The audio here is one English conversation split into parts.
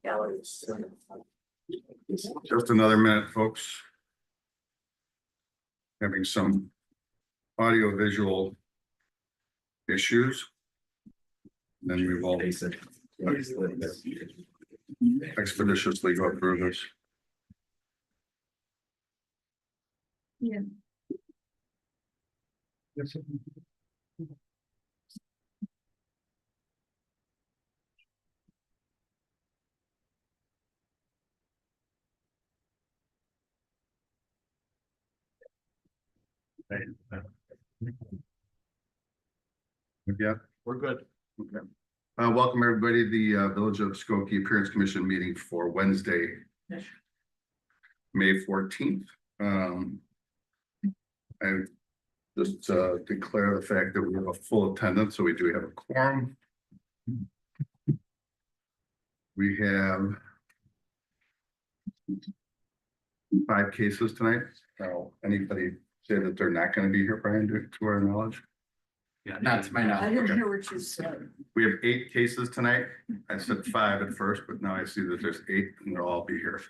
galleries. Just another minute, folks. Having some audio visual issues. Then we will expeditiously go through this. Yeah. Yeah, We're good. okay. Welcome everybody to the Village of Skokie Appearance Commission meeting for Wednesday, May 14th. I just declare the fact that we have a full attendance, so we do have a quorum. We have 5 cases tonight. Anybody say that they're not going to be here, Brian, to our knowledge? Yeah, not to my knowledge. I didn't hear what you said. We have 8 cases tonight. I said 5 at first, but now I see that there's 8 and they'll all be here.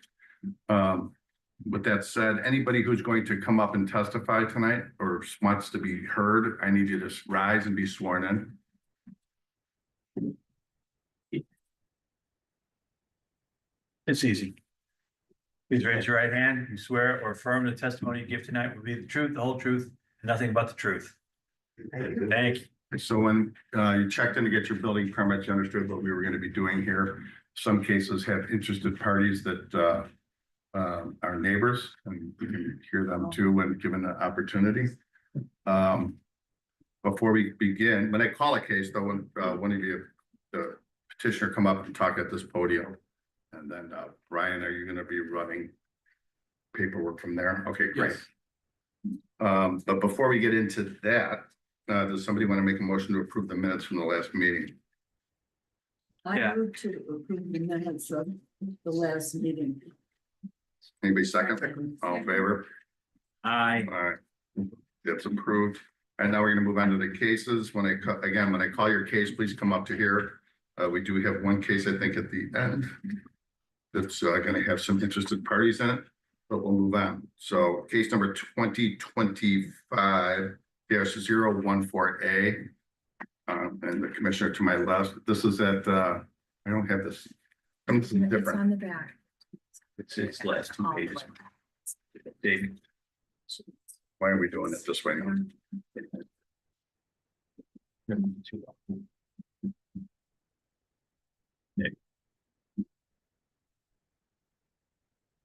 With that said, anybody who's going to come up and testify tonight or wants to be heard, I need you to rise and be sworn in. It's easy. Please raise your right hand. You swear or affirm the testimony you give tonight will be the truth, the whole truth, and nothing but the truth. Thank you. So when you checked in to get your building permit, you understood what we were going to be doing here. Some cases have interested parties that are neighbors, and we can hear them too when given the opportunity. Before we begin, when I call a case, though, when one of you, the petitioner, come up and talk at this podium, and then Brian, are you going to be running paperwork from there? Okay, great. Yes. But before we get into that, does somebody want to make a motion to approve the minutes from the last meeting? I moved to approve the minutes of the last meeting. Anybody second? All in favor? Aye. All right, that's approved. And now we're gonna move on to the cases. When I call your case, please come up to here. We do have one case, I think, at the end. That's gonna have some interested parties in it, but we'll move on. So case number 2025-014A. And the commissioner to my left, this is at, I don't have this. Something It's different. on the back. It's last 2 pages. David. Why are we doing it this way?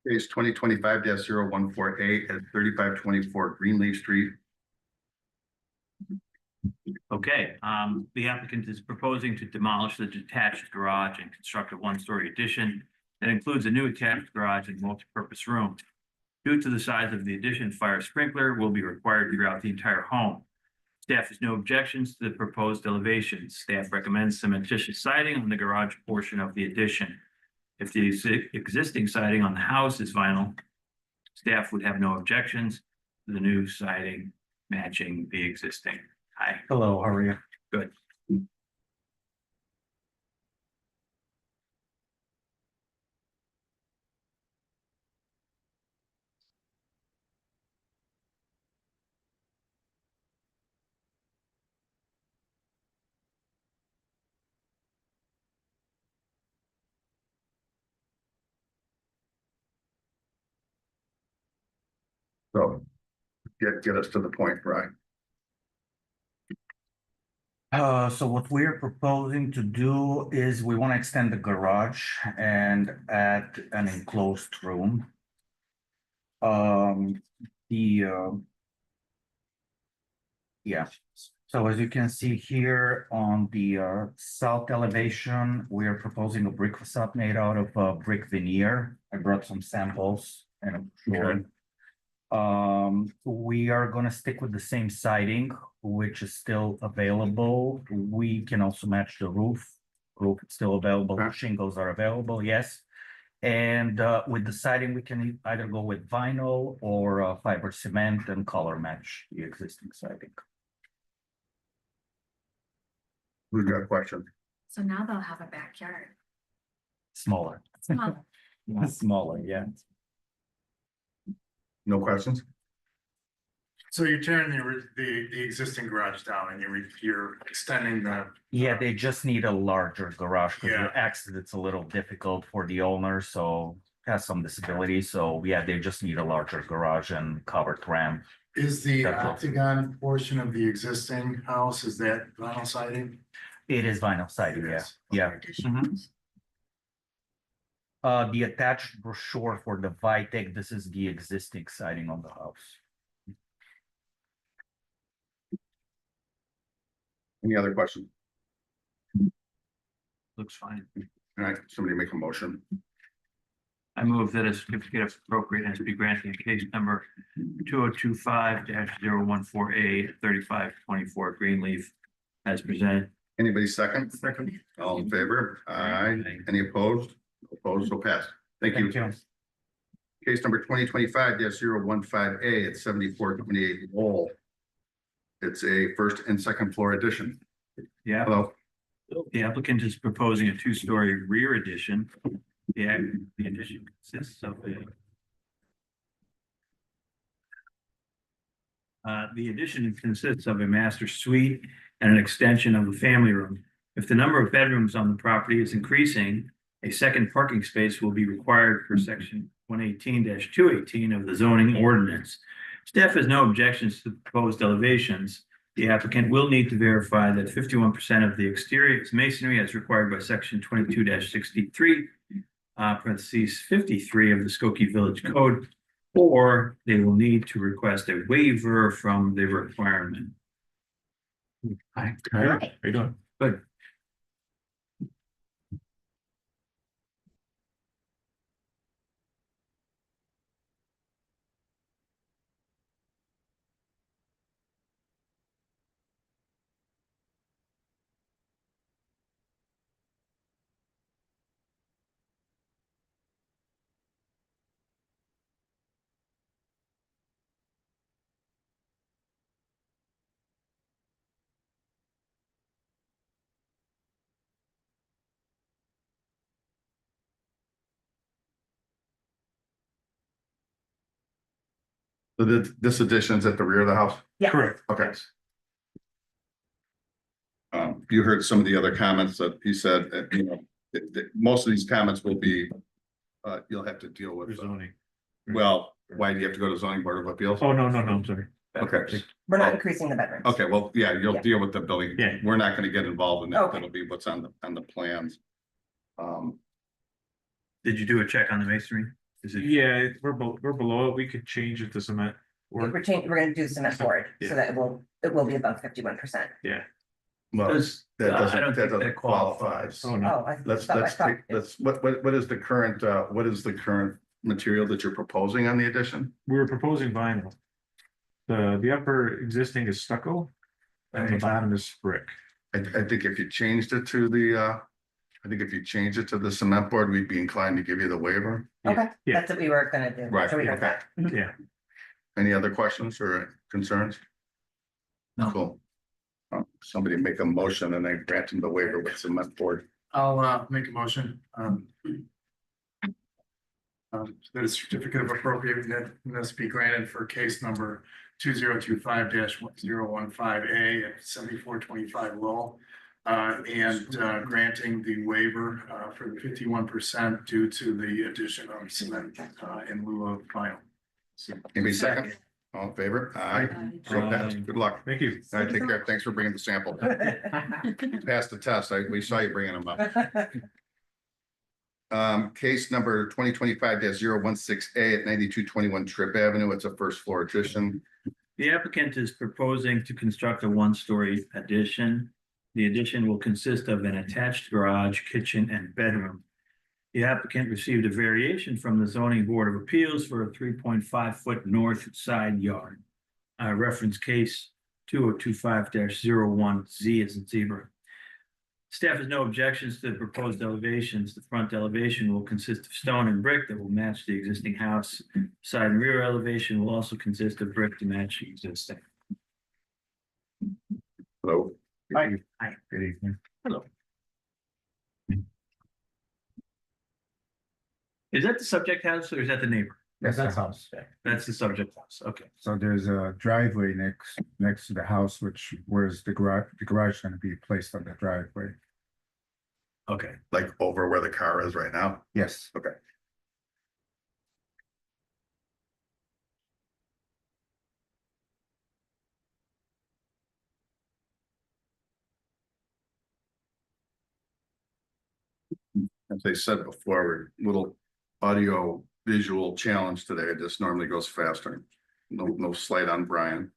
Case 2025-014A at 3524 Greenleaf Street. Okay, the applicant is proposing to demolish the detached garage and construct a 1-story addition that includes a new attached garage and multi-purpose room. Due to the size of the addition, fire sprinkler will be required throughout the entire home. Staff has no objections to the proposed elevations. Staff recommends cementitious siding on the garage portion of the addition. If the existing siding on the house is vinyl, staff would have no objections to the new siding matching the existing. Hi. Hello, how are you? Good. So get us to the point, right? So what we're proposing to do is we want to extend the garage and add an enclosed room. Yeah, so as you can see here on the south elevation, we are proposing a brick facade made out of brick veneer. I brought some samples and I'm sure. We are gonna stick with the same siding, which is still available. We can also match the roof. Roof is still available. Okay. Shingles are available, yes. And with the siding, we can either go with vinyl or fiber cement and color match the existing siding. Who's got a question? So now they'll have a backyard. Smaller. Smaller, yeah. No questions? So you're tearing the existing garage down and you're extending the. Yeah, they just need a larger garage because Yeah. the exit, it's a little difficult for the owner, so has some disability. So yeah, they just need a larger garage and covered ramp. Is the That's all. octagon portion of the existing house, is that vinyl siding? It is vinyl siding, It yeah, is. yeah. Mhm. The attached brochure for the Vitek, this is the existing siding on the house. Any other questions? Looks fine. All right, somebody make a motion. I move that a certificate of appropriateness be granted in case number 2025-014A 3524 Greenleaf as presented. Anybody second? Second. All in favor? Aye. Any opposed? Opposed, so passed. Thank you. Case number 2025-015A at 7428 Lowell. It's a first and second floor addition. Yeah, Hello, the applicant is proposing a two-story rear addition. The addition consists of the addition consists of a master suite and an extension of a family room. If the number of bedrooms on the property is increasing, a second parking space will be required per section 118-218 of the zoning ordinance. Staff has no objections to the proposed elevations. The applicant will need to verify that 51% of the exterior is masonry as required by section 22-63, parentheses 53 of the Skokie Village Code, or they will need to request a waiver from the requirement. Hi. How you doing? Good. so this addition's at the rear of the house? Yeah. Correct. Okay. You heard some of the other comments that he said, you know, most of these comments will be, you'll have to deal with. Zoning. Well, why do you have to go to zoning board of appeals? Oh, no, I'm sorry. Okay, We're not increasing the bedrooms. okay, well, yeah, you'll Yeah. deal with the building. Yeah. We're not gonna get involved in that. Okay. That'll be what's on the plans. Did you do a check on the masonry? Is it? Yeah, we're below it. We could change it to cement. Or, We're gonna do cement board, Yeah. so that it will be above 51%. yeah. Well, Does- that I don't doesn't, that think doesn't that qualify. qualifies. Oh, no. Oh, I Let's thought. take, what is the current material that you're proposing on the addition? We were proposing vinyl. The upper existing is stucco and the bottom is brick. I think if you changed it to the cement board, we'd be inclined to give you the waiver. Okay, Yeah. that's what we were gonna do. Right, So we got okay. that. Yeah. Any other questions or concerns? No. Cool. Somebody make a motion and then grant him the waiver with cement board. I'll make a motion. That a certificate of appropriateness be granted for case number 2025-1015A at 7425 Lowell. And granting the waiver for the 51% due to the addition of cement in lieu of vinyl. Anybody second? All in favor? Aye. So passed. Good luck. Thank you. All right, take care. Thanks for bringing the sample. Passed the test. We saw you bringing them up. Case number 2025-016A at 9221 Tripp Avenue. It's a first floor addition. The applicant is proposing to construct a one-story addition. The addition will consist of an attached garage, kitchen, and bedroom. The applicant received a variation from the zoning board of appeals for a 3.5-foot north side yard. Reference case 2025-01Z as in zebra. Staff has no objections to the proposed elevations. The front elevation will consist of stone and brick that will match the existing house. Side and rear elevation will also consist of brick to match the existing. Hello. Hi. Hi. Good evening. Hello. Is that the subject house or is that the neighbor? That's the house. That's the subject house, okay. So there's a driveway next to the house, where's the garage is gonna be placed on the driveway. Okay, Like over where the car is right now? Yes. Okay. As I said before, we're a little audio visual challenge today. It just normally goes faster. No slight on Brian.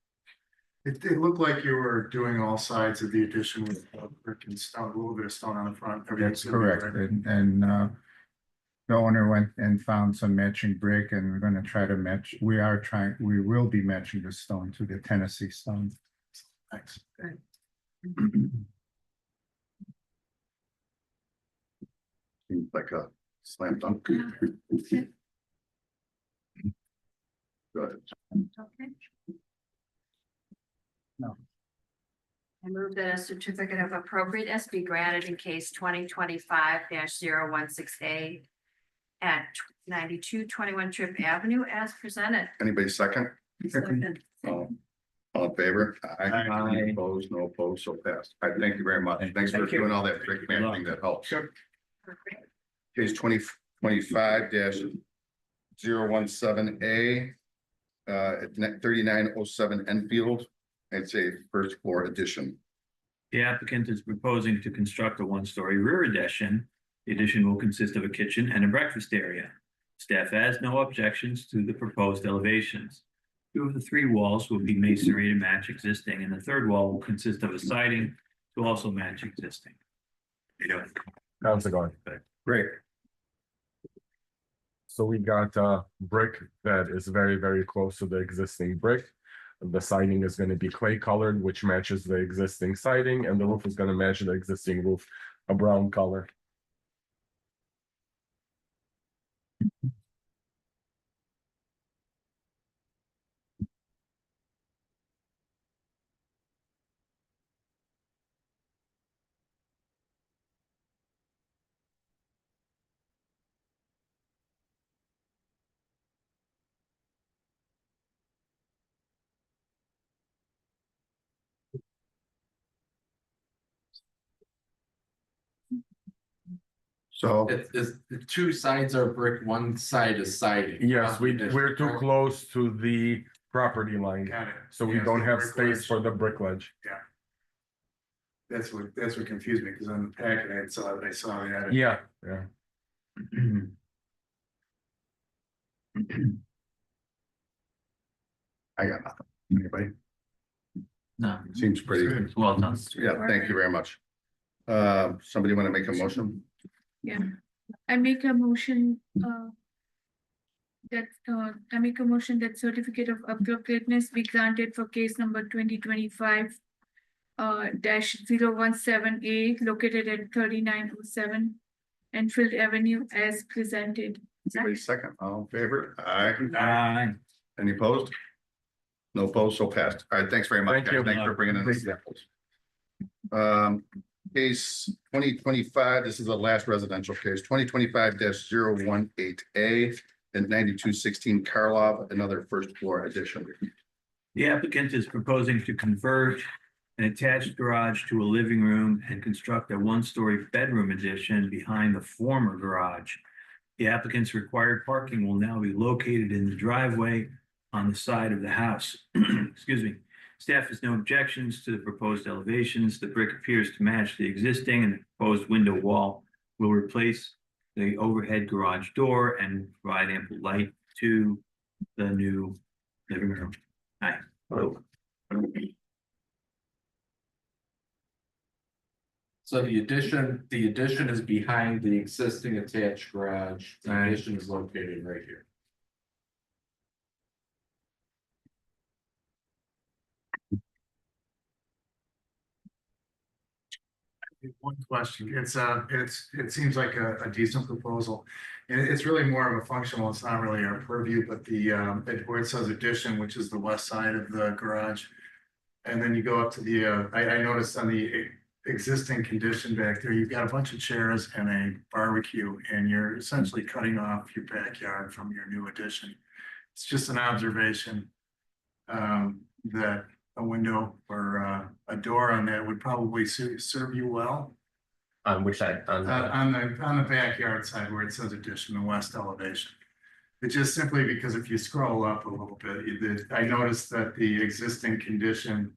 It looked like you were doing all sides of the addition with brick and stone, a little bit of stone on the front. That's Everything's gonna be correct, brick. and the owner went and found some matching brick, and we're gonna try to match, we will be matching the stone to the Tennessee stone. Thanks. Seems like a slam dunk. Good. Okay. No. I move that a certificate of appropriateness be granted in case 2025-016A at 9221 Tripp Avenue as presented. Anybody second? Second. All in favor? Aye. Any opposed? No opposed, so passed. I thank you very much. Thanks for doing all that brick matching, that helps. Case 2025-017A. At 3907 Enfield, it's a first floor addition. the applicant is proposing to construct a one-story rear addition. The addition will consist of a kitchen and a breakfast area. Staff has no objections to the proposed elevations. Two of the three walls will be masonry to match existing, and the third wall will consist of a siding to also match existing. You know, How's it going? Great. So we got brick that is very, very close to the existing brick. The siding is going to be clay colored, which matches the existing siding, and the roof is going to match the existing roof, a brown color. So It's the two sides are brick, one side is siding. Yes, we're too close to the property line, Got it. so we Yeah, don't so have brick space ledge. for the brick ledge. That's what confused me, because on the packet, I saw that. Yeah, yeah. I got nothing. Anybody? no, Seems pretty. it's well done. Yeah, thank you very much. Somebody want to make a motion? I make a motion, I make a motion that certificate of appropriateness be granted for case number 2025 -017A located at 3907 Enfield Avenue as presented. Anybody second? All in favor? Aye. Aye. Any opposed? No opposed, so passed. All right, thanks very much, Thank guys. you. Thanks for bringing in the examples. Case 2025, this is the last residential case, 2025-018A and 9216 Karlov, another first floor addition. The applicant is proposing to convert an attached garage to a living room and construct a one-story bedroom addition behind the former garage. The applicant's required parking will now be located in the driveway on the side of the house. Excuse me. Staff has no objections to the proposed elevations. The brick appears to match the existing, and the proposed window wall will replace the overhead garage door and provide ample light to the new living room. Hi. Hello. So the addition is behind the existing attached garage. The Right. addition is located right here. One question, it seems like a decent proposal. And it's really more of a functional, it's not really our purview, but where it says addition, which is the west side of the garage. And then you go up to I noticed on the existing condition back there, you've got a bunch of chairs and a barbecue, and you're essentially cutting off your backyard from your new addition. It's just an observation that a window or a door on that would probably serve you well. On which side? On the backyard side where it says addition, the west elevation. It's just simply because if you scroll up a little bit, I noticed that the existing condition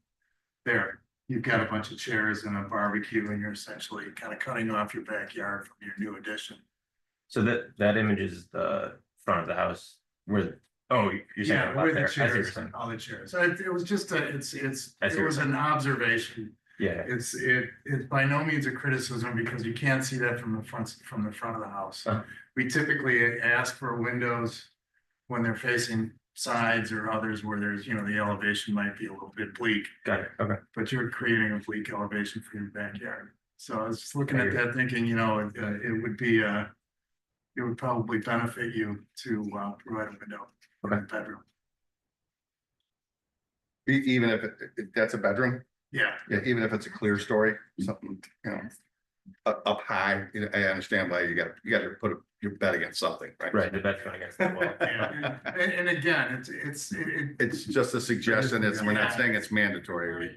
there, you've got a bunch of chairs and a barbecue, and you're essentially kind of cutting off your backyard from your new addition. So that image is the front of the house where, oh, you're saying Yeah, up where the there. I see what you're chairs, saying. all the chairs. So it was just a, I see it what you're was an observation. Yeah, It's by no means a criticism because you can't see that from the front of the house. Oh. We typically ask for windows when they're facing sides or others where there's, the elevation might be a little bit bleak, got it, okay. but you're creating a bleak elevation for your backyard. So I was just looking at that thinking, it would be, it would probably benefit you to provide a window for the bedroom. Even if that's a bedroom? Yeah. Yeah, even if it's a clear story, something, up high, I understand why you got to put your bed against something, right? Right, the bed's going against the wall. Yeah. And again, It's just a suggestion, we're not saying it's mandatory.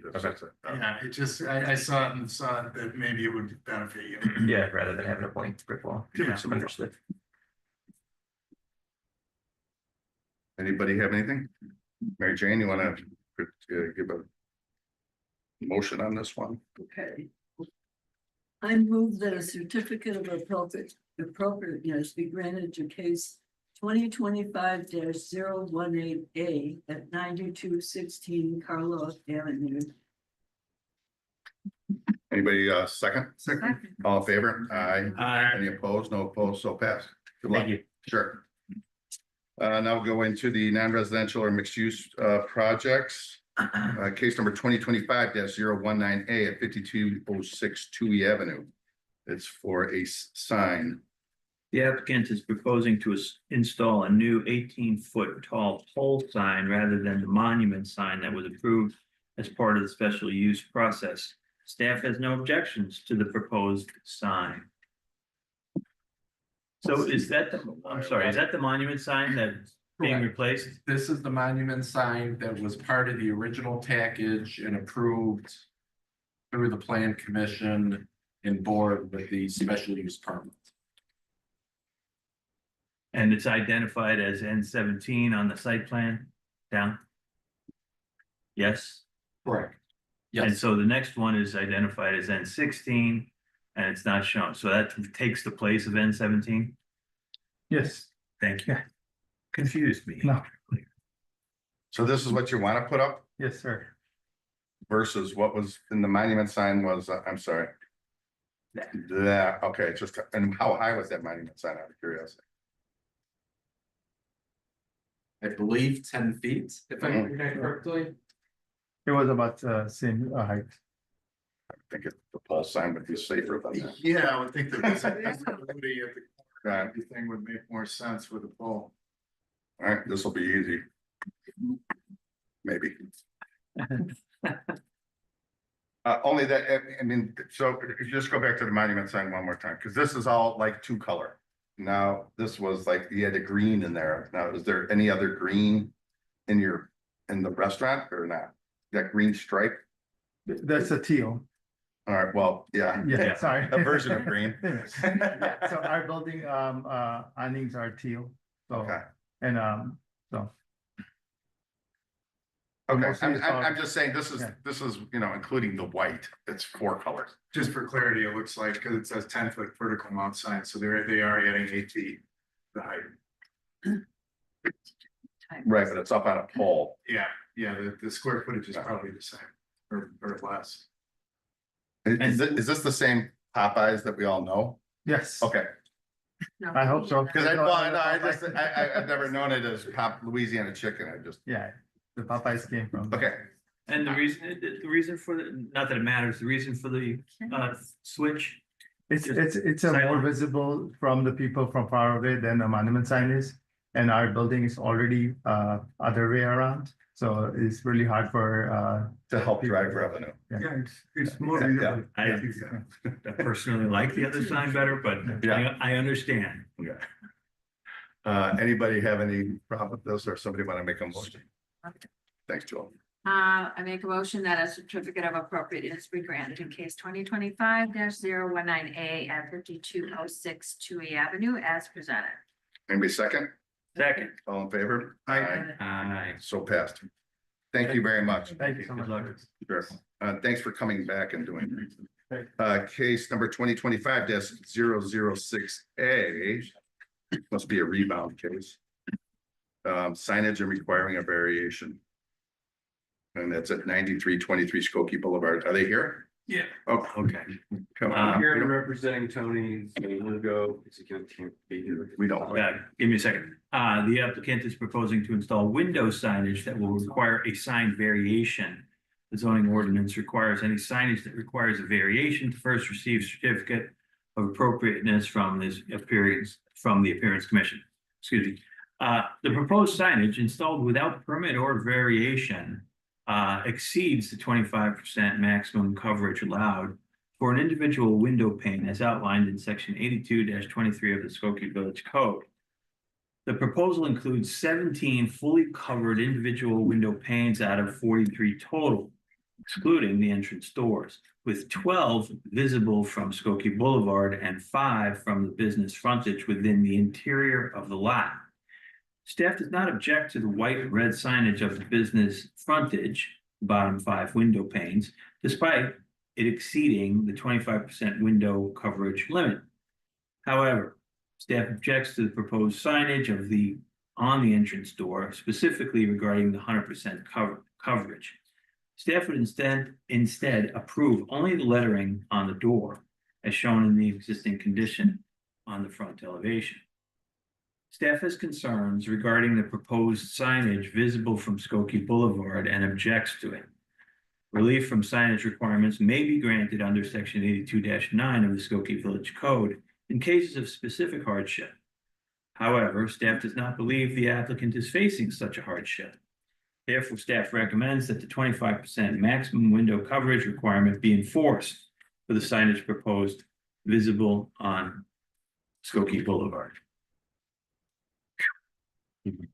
yeah, it just, I saw it and saw that maybe it would benefit you. Yeah, rather than having a blank brick wall. Yeah. Understood. Anybody have anything? Mary Jane, you wanna give a motion on this one? Okay. I move that a certificate of appropriateness be granted to case 2025-018A at 9216 Karlov Avenue. Anybody, second? All in favor? Aye. Any opposed? No opposed, so passed. Good luck. Thank you. Sure. Now we'll go into the non-residential or mixed-use projects. Case number 2025-019A at 5206 Touhy Avenue. It's for a sign. The applicant is proposing to install a new 18-foot tall pole sign rather than the monument sign that was approved as part of the special use process. Staff has no objections to the proposed sign. So is that the monument sign that's being Correct. replaced? This is the monument sign that was part of the original package and approved through the plan commission and board with the special use permit. And it's identified as N17 on the site plan down? Yes? Correct. And Yes, so the next one is identified as N16 and it's not shown. So that takes the place of N17? Yes. Thank you. Confused me. No. So this is what you want to put up Yes, sir. versus what was in the monument sign was, I'm sorry. That, okay, and how high was that monument sign out of curiosity? I believe 10 feet, if I remember correctly. It was about same height. I think the pole sign would be safer than that. Yeah, I would think that visibility at the corner, everything would make more sense with a pole. All right, this will be easy. Maybe. Only that, I mean, so if you just go back to the monument sign one more time, because this is all like two color. Now, this was like, you had a green in there. Now, is there any other green in the restaurant or not? That green stripe? That's a teal. All right, well, yeah. Yeah, sorry. A version of green. Yeah, so our building awnings are teal. So Okay. and so. Okay, Mostly it's all- I'm just saying, this is, Yeah. including the white, it's 4 colors. Just for clarity, it looks like, because it says 10-foot vertical mount sign, so they are adding 8 feet the height. Right, but it's up on a pole. Yeah, the square footage is probably the same or less. Is this the same Popeyes that we all know? Yes. Okay, I hope so. because I've never known it as Louisiana chicken, Yeah, the Popeyes came from. okay. And the reason for not that it matters, the reason for the switch? It's a more Silent. visible from the people from far away than the monument sign is. And our building is already other way around. So it's really hard for, To help drive revenue. yeah, it's more. Yeah, visible. I personally like the other sign better, but Yeah. I understand. Yeah. Anybody have any problem with this or somebody want to make a motion? Thanks, Joel. I make a motion that a certificate of appropriateness be granted in case 2025-019A at 5206 Touhy Avenue as presented. Anybody second? Second. All in favor? Aye. So passed. Thank you very much. Thank you. Good luck. Sure. Thanks for coming back and doing. Case number 2025-006A. Must be a rebound case. Signage and requiring a variation. And that's at 9323 Skokie Boulevard. Are they here? Yeah. Oh, Okay. come on. Here representing Tony, we'll go. We don't. Give me a second. The applicant is proposing to install window signage that will require a sign variation. The zoning ordinance requires any signage that requires a variation to first receive certificate of appropriateness from the appearance commission. Excuse me. The proposed signage installed without permit or variation exceeds the 25% maximum coverage allowed for an individual window pane as outlined in section 82-23 of the Skokie Village Code. The proposal includes 17 fully covered individual window panes out of 43 total, excluding the entrance doors, with 12 visible from Skokie Boulevard and 5 from the business frontage within the interior of the lot. Staff does not object to the white and red signage of the business frontage, bottom 5 window panes, despite it exceeding the 25% window coverage limit. However, staff objects to the proposed signage on the entrance door, specifically regarding the 100% coverage. Staff would instead approve only the lettering on the door, as shown in the existing condition on the front elevation. Staff has concerns regarding the proposed signage visible from Skokie Boulevard and objects to it. Relief from signage requirements may be granted under section 82-9 of the Skokie Village Code in cases of specific hardship. However, staff does not believe the applicant is facing such a hardship. Therefore, staff recommends that the 25% maximum window coverage requirement be enforced for the signage proposed visible on Skokie Boulevard.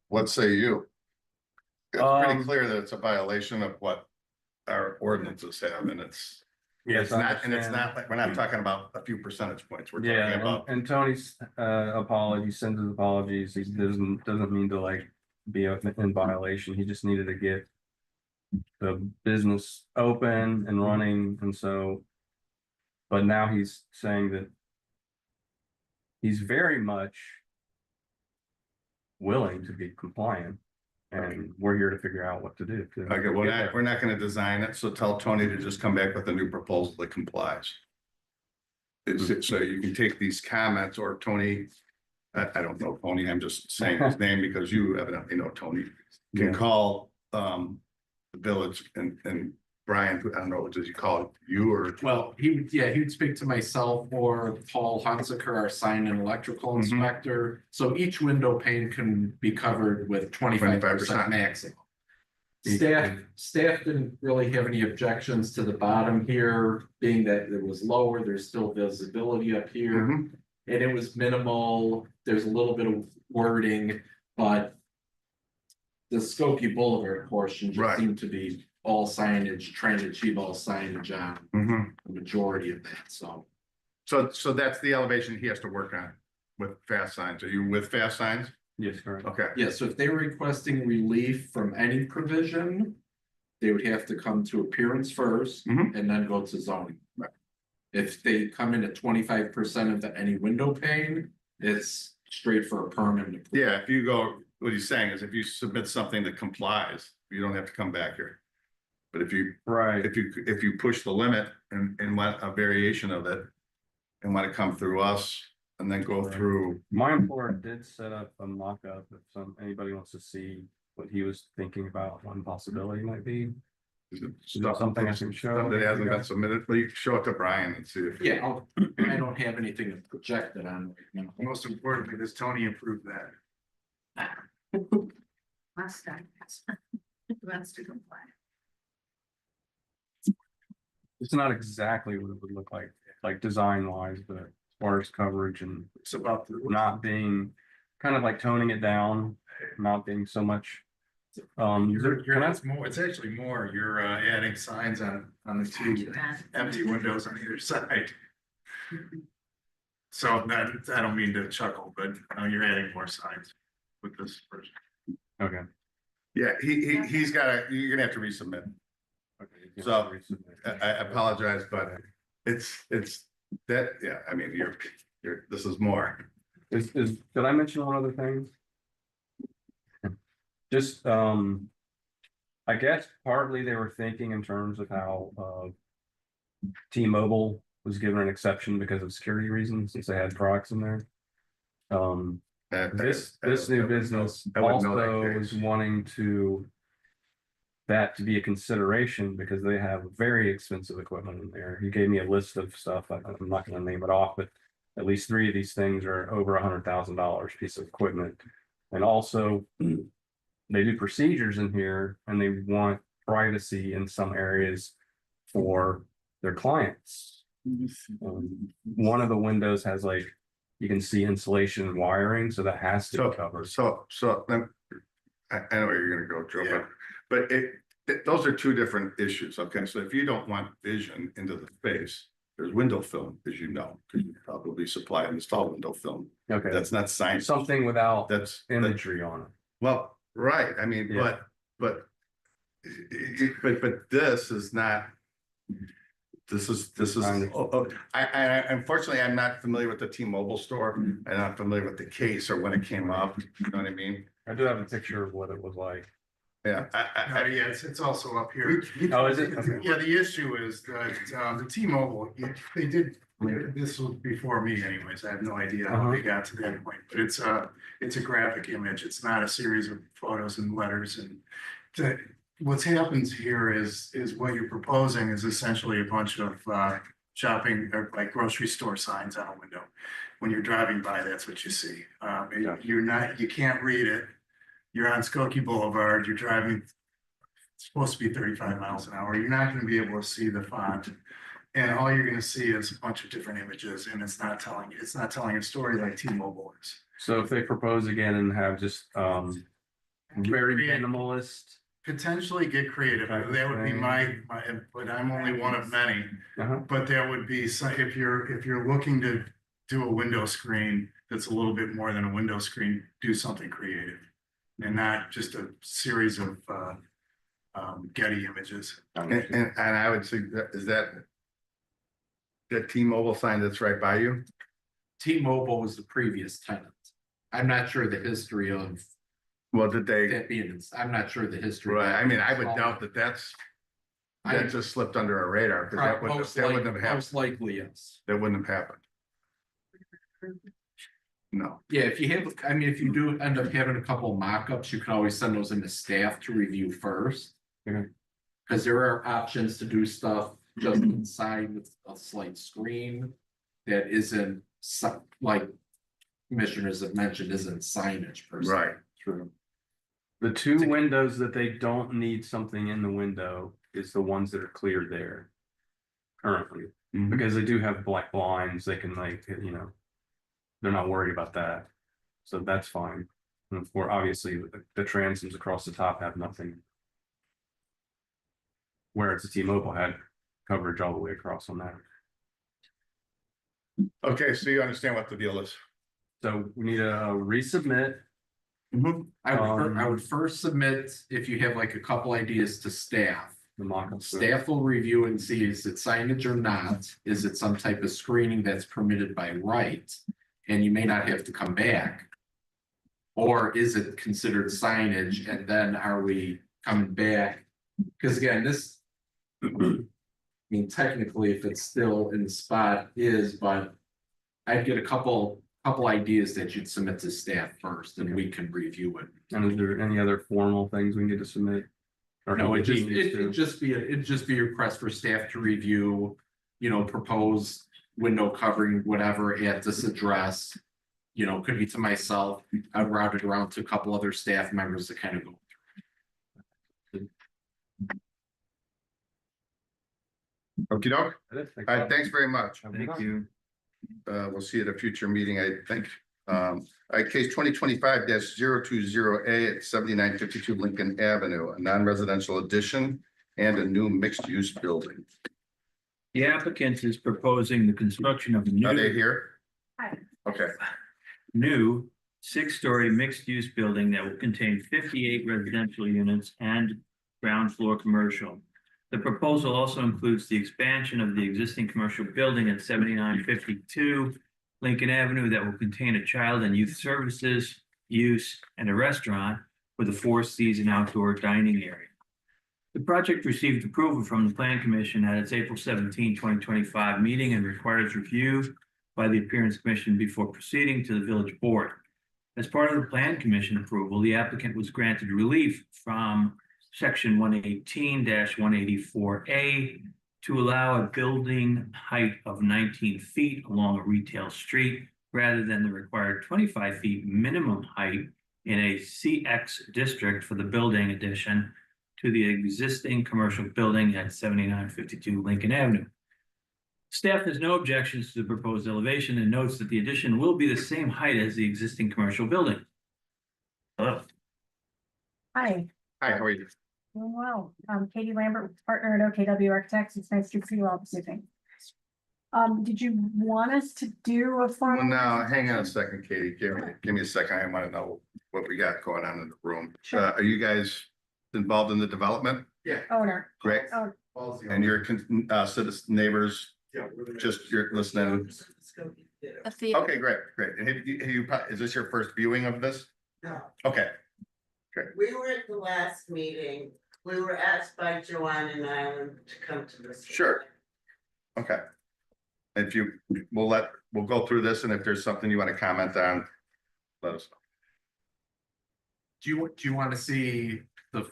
What say you? It's pretty Um, clear that it's a violation of what our ordinances have, and it's not, like, we're not talking about a few percentage points, we're talking Yeah, about. and Tony's apologies, sends his apologies. He doesn't mean to like be in violation. He just needed to get the business open and running, and so. But now he's saying that he's very much willing to be compliant, and we're here to figure out what to do. Okay, we're not gonna design it, so tell Tony to just come back with a new proposal that complies. So you can take these comments, or Tony, I don't know Tony, I'm just saying his name because you evidently know Tony. You can call the village and Brian, I don't know, what does he call it, you or? Well, he'd speak to myself or Paul Hunsaker, our sign and electrical inspector. So each window pane can be covered with 25% maximum. Staff didn't really have any objections to the bottom here, being that it was lower, there's still visibility up here. And it was minimal, there's a little bit of wording, but the Skokie Boulevard portion just seemed to be all signage, trying to achieve all signage on the majority of that, so. So that's the elevation he has to work on with fast signs. Are you with fast signs? Yes, correct. Okay. Yeah, so if they were requesting relief from any provision, they would have to come to appearance first and then go to zoning. Right. If they come in at 25% of any window pane, it's straight for a permanent. Yeah, if you go, what he's saying is if you submit something that complies, you don't have to come back here. But if you push the limit and want a variation of it and want to come through us and then go through. My employer did set up a mock-up if anybody wants to see what he was thinking about, one possibility might be. Something I can show. That hasn't been submitted, but you can show it to Brian and see if. Yeah, I don't have anything to project it on. Most importantly, does Tony approve that? Last time. Wants to comply. It's not exactly what it would look like design wise, but as far as coverage and It's about the. not being kind of like toning it down, not being so much. It's more, it's actually more, you're adding signs on the two empty windows on either side. So that, I don't mean to chuckle, but you're adding more signs with this person. Okay. Yeah, he's gotta, you're gonna have to resubmit. Okay. So, I apologize, but it's that, yeah, I mean, this is more. Did I mention one other thing? Just, I guess partly they were thinking in terms of how, T-Mobile was given an exception because of security reasons, since they had products in there. This new business also is wanting that to be a consideration because they have very expensive equipment in there. He gave me a list of stuff. I'm not gonna name it off, but at least 3 of these things are over $100,000 piece of equipment. And also they do procedures in here and they want privacy in some areas for their clients. One of the windows has like, you can see insulation and wiring, so that has to be covered. So I know where you're gonna go, Joe, Yeah. but those are two different issues, okay? So if you don't want vision into the space, there's window film, as you know, because you probably supply and install window film. Okay, That's not science. something without That's imagery on it. well, right, I mean, Yeah. but this is not. This is, I unfortunately, I'm not familiar with the T-Mobile store. I'm not familiar with the case or when it came up, you know what I mean? I do have a picture of what it was like. Yeah, Yeah, it's also up here. Oh, is it? Okay. Yeah, the issue is that the T-Mobile, they did, this was before me anyways, I have no idea how they got to that point, but it's a graphic image, it's not a series of photos and letters. And what's happens here is what you're proposing is essentially a bunch of shopping or like grocery store signs on a window. When you're driving by, that's what you see. You can't read it. You're on Skokie Boulevard, you're driving, it's supposed to be 35 miles an hour. You're not gonna be able to see the font. And all you're gonna see is a bunch of different images and it's not telling a story like T-Mobile is. So if they propose again and have just very minimalist. Potentially get creative. That would be my, but I'm only one of many. But that would be, if you're looking to do a window screen that's a little bit more than a window screen, do something creative. And not just a series of Getty images. and I would say, is that the T-Mobile sign that's right by you? T-Mobile was the previous tenant. I'm not sure the history of Well, did they? that being, I'm not sure the history. Right, I mean, I would doubt that that just slipped under our radar, because that wouldn't have happened. Most likely, yes. That wouldn't have happened. No. Yeah, if you have, I mean, if you do end up having a couple of mock-ups, you can always send those into staff to review first. Because there are options to do stuff just inside with a slight screen that isn't like commissioners have mentioned, isn't signage per se. Right. True. The two windows that they don't need something in the window is the ones that are cleared there. Currently, because they do have black blinds, they can they're not worried about that. So that's fine. And for obviously the transoms across the top have nothing. Whereas the T-Mobile had coverage all the way across on that. Okay, so you understand what the deal is. So we need a resubmit. I would first submit if you have like a couple ideas to staff. The mock-up. Staff will review and see, is it signage or not? Is it some type of screening that's permitted by right? And you may not have to come back. Or is it considered signage? And then are we coming back? Because again, this, I mean, technically, if it's still in the spot is, but I'd get a couple ideas that you'd submit to staff first and we can review it. And is there any other formal things we need to submit? Or No, it'd it'd just be a request for staff to review, propose window covering, whatever at this address. Could be to myself. I'd route it around to a couple other staff members to kind of go. Okey doke. All right, thanks very much. Thank you. We'll see you at a future meeting, I think. All right, case 2025-020A at 7952 Lincoln Avenue, a non-residential addition and a new mixed-use building. The applicant is proposing the construction of a Are they new, here? Hi. Okay, new six-story mixed-use building that will contain 58 residential units and ground floor commercial. The proposal also includes the expansion of the existing commercial building at 7952 Lincoln Avenue that will contain a child and youth services, use, and a restaurant with a four-season outdoor dining area. The project received approval from the Plan Commission at its April 17, 2025 meeting and requires review by the Appearance Commission before proceeding to the Village Board. As part of the Plan Commission approval, the applicant was granted relief from Section 118-184A to allow a building height of 19 feet along a retail street rather than the required 25 feet minimum height in a CX district for the building addition to the existing commercial building at 7952 Lincoln Avenue. Staff has no objections to the proposed elevation and notes that the addition will be the same height as the existing commercial building. Hello. Hi, hi, how are you? doing well. I'm Katie Lambert, partner at OKW Architects. It's nice to see you all this evening. Did you want us to do a formal? Well, no, hang on a second, Katie. Give me a second. I want to know what we got going on in the room. Sure. Are you guys involved in the development? Owner. Great. Oh, And your citizen neighbors, just you're listening. Okay, great. And have you, is this your first viewing of this? No, Okay, we were at the last meeting. We were asked by Joanne and Island to come to this. sure. Okay. If you, we'll go through this, and if there's something you want to comment on, let us know. Do you want to see the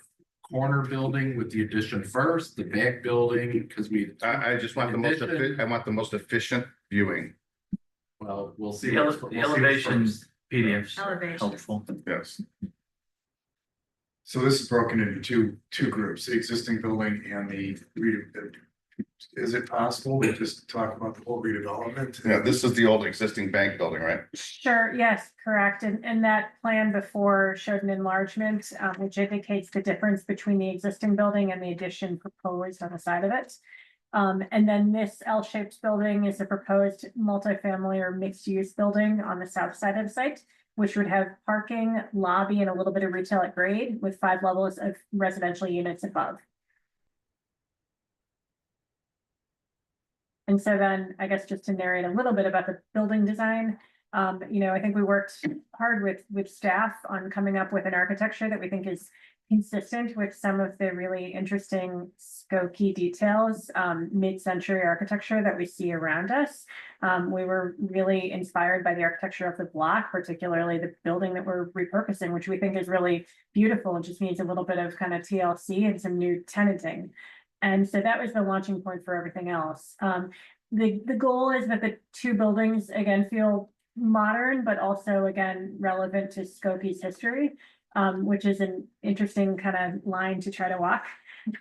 corner building with the addition first, the back building? Because I just want the most efficient viewing. Well, we'll see. The elevation PDFs are Elevation. helpful. Yes. So this is broken into two groups, the existing building and the is it possible to just talk about the whole redevelopment? Yeah, this is the old existing bank building, right? sure, yes, correct. And that plan before showed an enlargement, which indicates the difference between the existing building and the addition proposed on the side of it. And then this L-shaped building is a proposed multifamily or mixed-use building on the south side of the site, which would have parking, lobby, and a little bit of retail at grade with 5 levels of residential units above. And so then, I guess just to narrate a little bit about the building design, I think we worked hard with staff on coming up with an architecture that we think is consistent with some of the really interesting Skokie details, mid-century architecture that we see around us. We were really inspired by the architecture of the block, particularly the building that we're repurposing, which we think is really beautiful. It just needs a little bit of kind of TLC and some new tenanting. And so that was the launching point for everything else. The goal is that the two buildings, again, feel modern, but also, again, relevant to Skokie's history, which is an interesting kind of line to try to walk.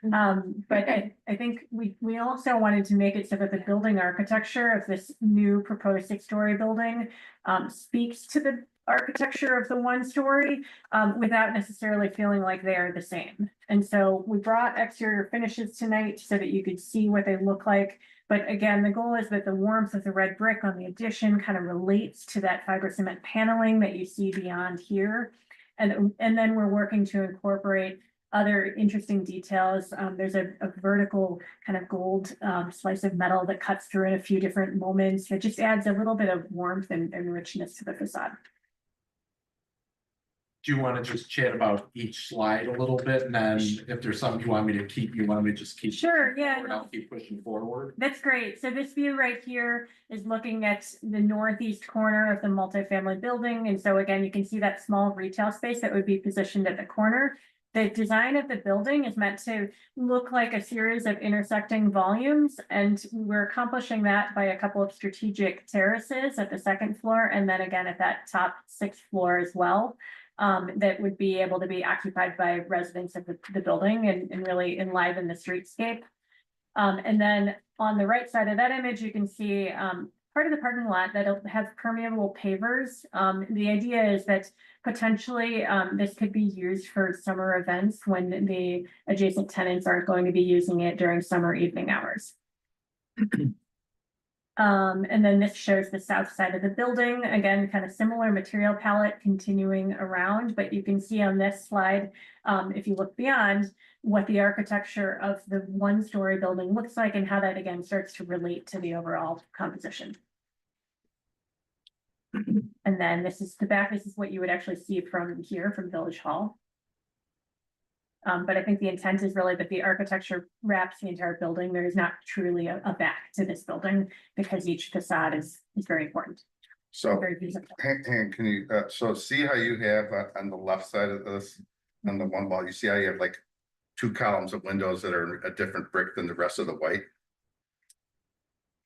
But I think we also wanted to make it so that the building architecture of this new proposed 6-story building speaks to the architecture of the 1-story without necessarily feeling like they are the same. And so we brought exterior finishes tonight so that you could see what they look like. But again, the goal is that the warmth of the red brick on the addition kind of relates to that fiber cement paneling that you see beyond here. And then we're working to incorporate other interesting details. There's a vertical kind of gold slice of metal that cuts through in a few different moments that just adds a little bit of warmth and richness to the facade. Do you want to just chat about each slide a little bit, and then if there's something you want me to keep, you want me to just keep? Sure, yeah. forward, I'll keep pushing forward. That's great. So this view right here is looking at the northeast corner of the multifamily building. And so again, you can see that small retail space that would be positioned at the corner. The design of the building is meant to look like a series of intersecting volumes, and we're accomplishing that by a couple of strategic terraces at the 2nd floor, and then again at that top 6th floor as well. that would be able to be occupied by residents of the building and really enliven the streetscape. And then on the right side of that image, you can see part of the parking lot that'll have permeable pavers. The idea is that potentially this could be used for summer events when the adjacent tenants aren't going to be using it during summer evening hours. And then this shows the south side of the building, again, kind of similar material palette continuing around, but you can see on this slide, if you look beyond, what the architecture of the one-story building looks like and how that again starts to relate to the overall composition. And then this is the back, this is what you would actually see from here from Village Hall. But I think the intent is really that the architecture wraps the entire building. There is not truly a back to this building because each facade is very important. So, Very visible. can you, so see how you have on the left side of this, on the one wall, you see how you have like 2 columns of windows that are a different brick than the rest of the white?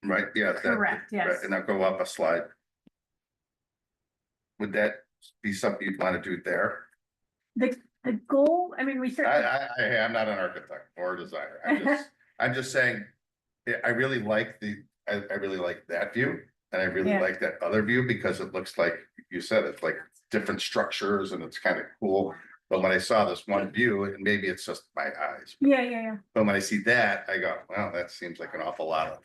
Right, yeah. Correct, yes. Right, and I'll go up a slide. Would that be something you'd want to do there? The goal, I mean, we certainly. I'm not an architect or a designer. I'm just saying, I really like I really like that view. And I really Yeah. like that other view because it looks like you said, it's like different structures and it's kind of cool. But when I saw this one view, and maybe it's just my eyes, Yeah. but when I see that, I go, well, that seems like an awful lot of.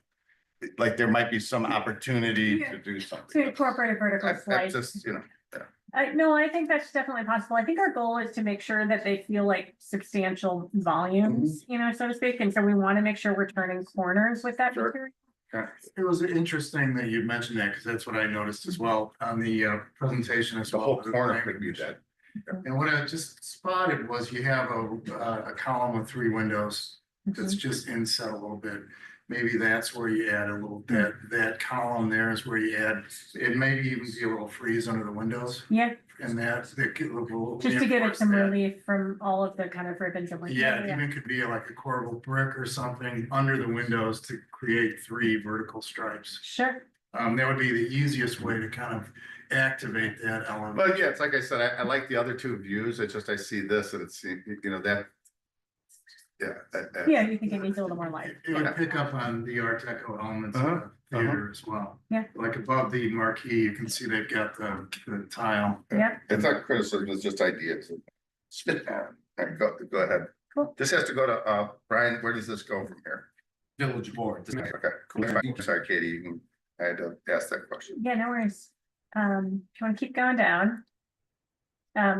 Like there might be some opportunity Yeah. to do something. To incorporate a vertical I slice. just, you know. No, I think that's definitely possible. I think our goal is to make sure that they feel like substantial volumes, you know, so to speak. And so we want to make sure we're turning corners with that Sure. material. It was interesting that you mentioned that, because that's what I noticed as well on the presentation as The well. whole corner could be that. And what I just spotted was you have a column with 3 windows that's just inset a little bit. Maybe that's where you add a little, that column there is where you add, it maybe even be a little frieze under the windows. Yeah, And that's the. just to give it some relief from all of the kind of ribbons and. Yeah, it even could be like a corbel brick or something under the windows to create 3 vertical stripes. Sure. That would be the easiest way to kind of activate that element. But yeah, it's like I said, I like the other 2 views. It's just I see this and it's, you know, that. Yeah. Yeah, you think it needs a little more light. It would pick up on the Art Deco elements of the theater as well. Yeah. Like above the marquee, you can see they've got the tile. Yeah. It's not criticism, it's just ideas. Spit on. Go ahead. Cool. This has to go to, Brian, where does this go from here? Village board. Okay, cool. Sorry, Katie, I had to ask that question. Yeah, no worries. If you want to keep going down.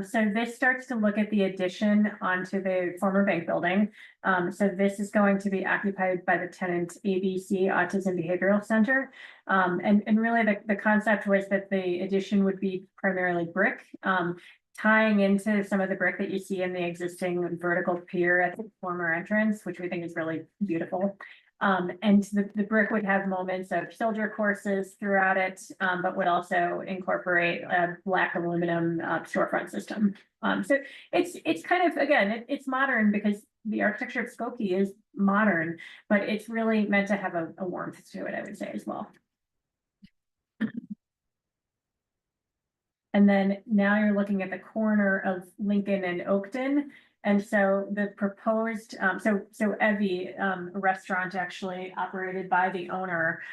So this starts to look at the addition onto the former bank building. So this is going to be occupied by the tenant ABC Autism Behavioral Center. And really the concept was that the addition would be primarily brick, tying into some of the brick that you see in the existing vertical pier at the former entrance, which we think is really beautiful. And the brick would have moments of soldier courses throughout it, but would also incorporate a black aluminum storefront system. So it's kind of, again, it's modern because the architecture of Skokie is modern, but it's really meant to have a warmth to it, I would say as well. And then now you're looking at the corner of Lincoln and Oakton. And so the proposed, so Evie, a restaurant actually operated by the owner,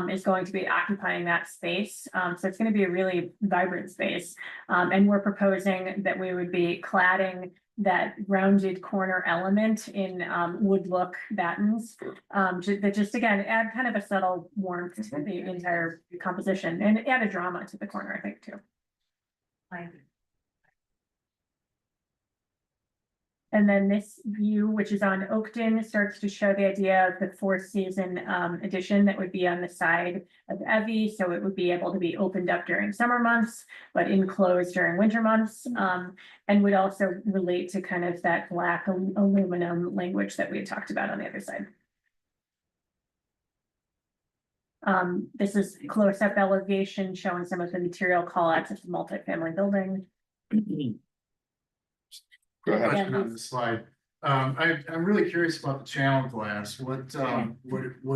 is going to be occupying that space. So it's going to be a really vibrant space. And we're proposing that we would be cladding that rounded corner element in wood look battens. That just again, add kind of a subtle warmth to the entire composition and add a drama to the corner, I think, too. And then this view, which is on Oakton, starts to show the idea of the 4th season addition that would be on the side of Evie. So it would be able to be opened up during summer months, but enclosed during winter months, and would also relate to kind of that black aluminum language that we had talked about on the other side. This is close-up elevation showing some of the material callouts of the multifamily building. Go ahead. Question on the slide. I'm really curious about the channel glass. What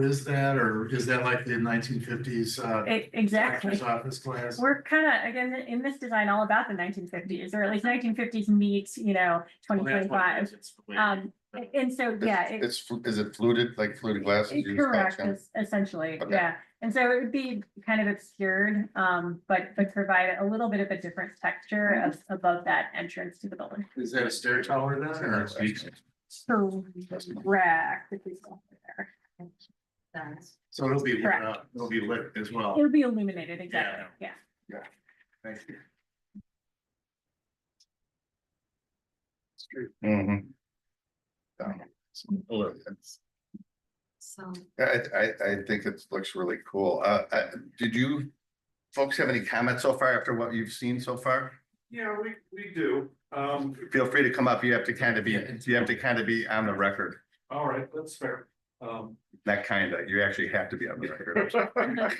is that? Or is that like the 1950s? Exactly. Doctor's office glass? We're kind of, again, in this design, all about the 1950s, or at least 1950s meets, 2025. And so, yeah. Is it fluted, like fluted glasses? used by Correct, channel? essentially, Okay. yeah. And so it would be kind of obscured, but provide a little bit of a different texture above that entrance to the building. Is that a stair tower then? Or? Correct. If we go there. So it'll be lit Correct. up, it'll be lit as well. It'll be illuminated, exactly, yeah. Thank you. Mhm. So. I think it looks really cool. Did you folks have any comments so far after what you've seen so far? Yeah, we do. Feel free to come up. You have to kind of be on the record. All right, that's fair. Not kind of, you actually have to be on the record.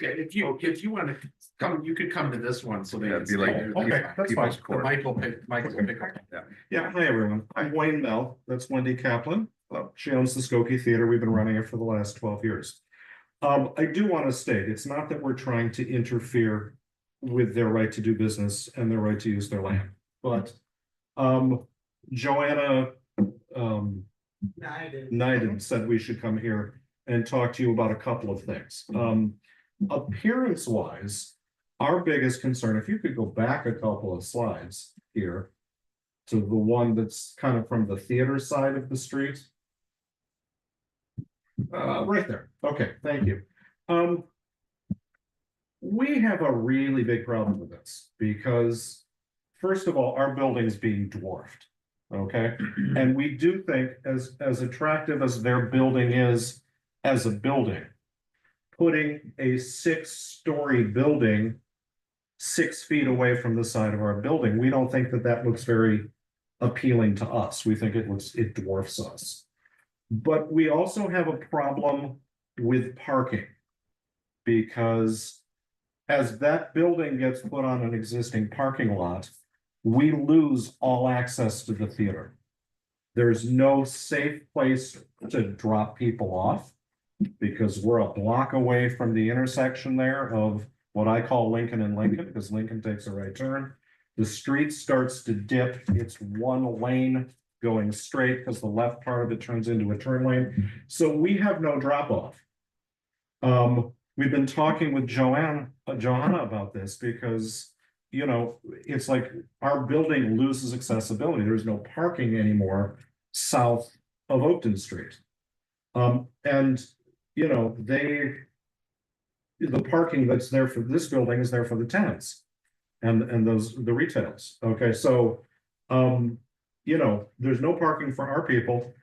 If you want to come, you could come to this one, so they Yeah, can be like, see. Okay, that's people's fine. court. Michael will pick up. Yeah, hi everyone. I'm Wayne Mel. That's Wendy Kaplan. She owns the Skokie Theater. We've been running it for the last 12 years. I do want to state, it's not that we're trying to interfere with their right to do business and their right to use their land, but Joanna Neiden said we should come here and talk to you about a couple of things. Appearance wise, our biggest concern, if you could go back a couple of slides here to the one that's kind of from the theater side of the street. Right there. Okay, thank you. We have a really big problem with this because, first of all, our building's being dwarfed. Okay, and we do think as attractive as their building is as a building, putting a 6-story building 6 feet away from the side of our building, we don't think that looks very appealing to us. We think it dwarfs us. But we also have a problem with parking because as that building gets put on an existing parking lot, we lose all access to the theater. There's no safe place to drop people off because we're a block away from the intersection there of what I call Lincoln and Lincoln, because Lincoln takes a right turn. The street starts to dip. It's one lane going straight because the left part of it turns into a turn lane. So we have no drop off. We've been talking with Johanna about this because, it's like our building loses accessibility. There's no parking anymore south of Oakton Street. The parking that's there for this building is there for the tenants and the retails. Okay, so there's no parking for our people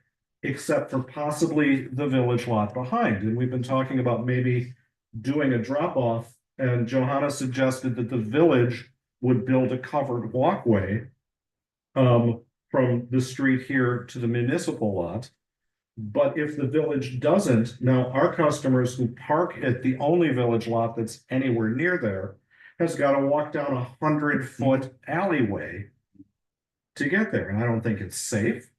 except for possibly the village lot behind. And we've been talking about maybe doing a drop off, and Johanna suggested that the village would build a covered walkway from the street here to the municipal lot. But if the village doesn't, now our customers who park at the only village lot that's anywhere near there has got to walk down a 100-foot alleyway to get there. And I don't think it's safe.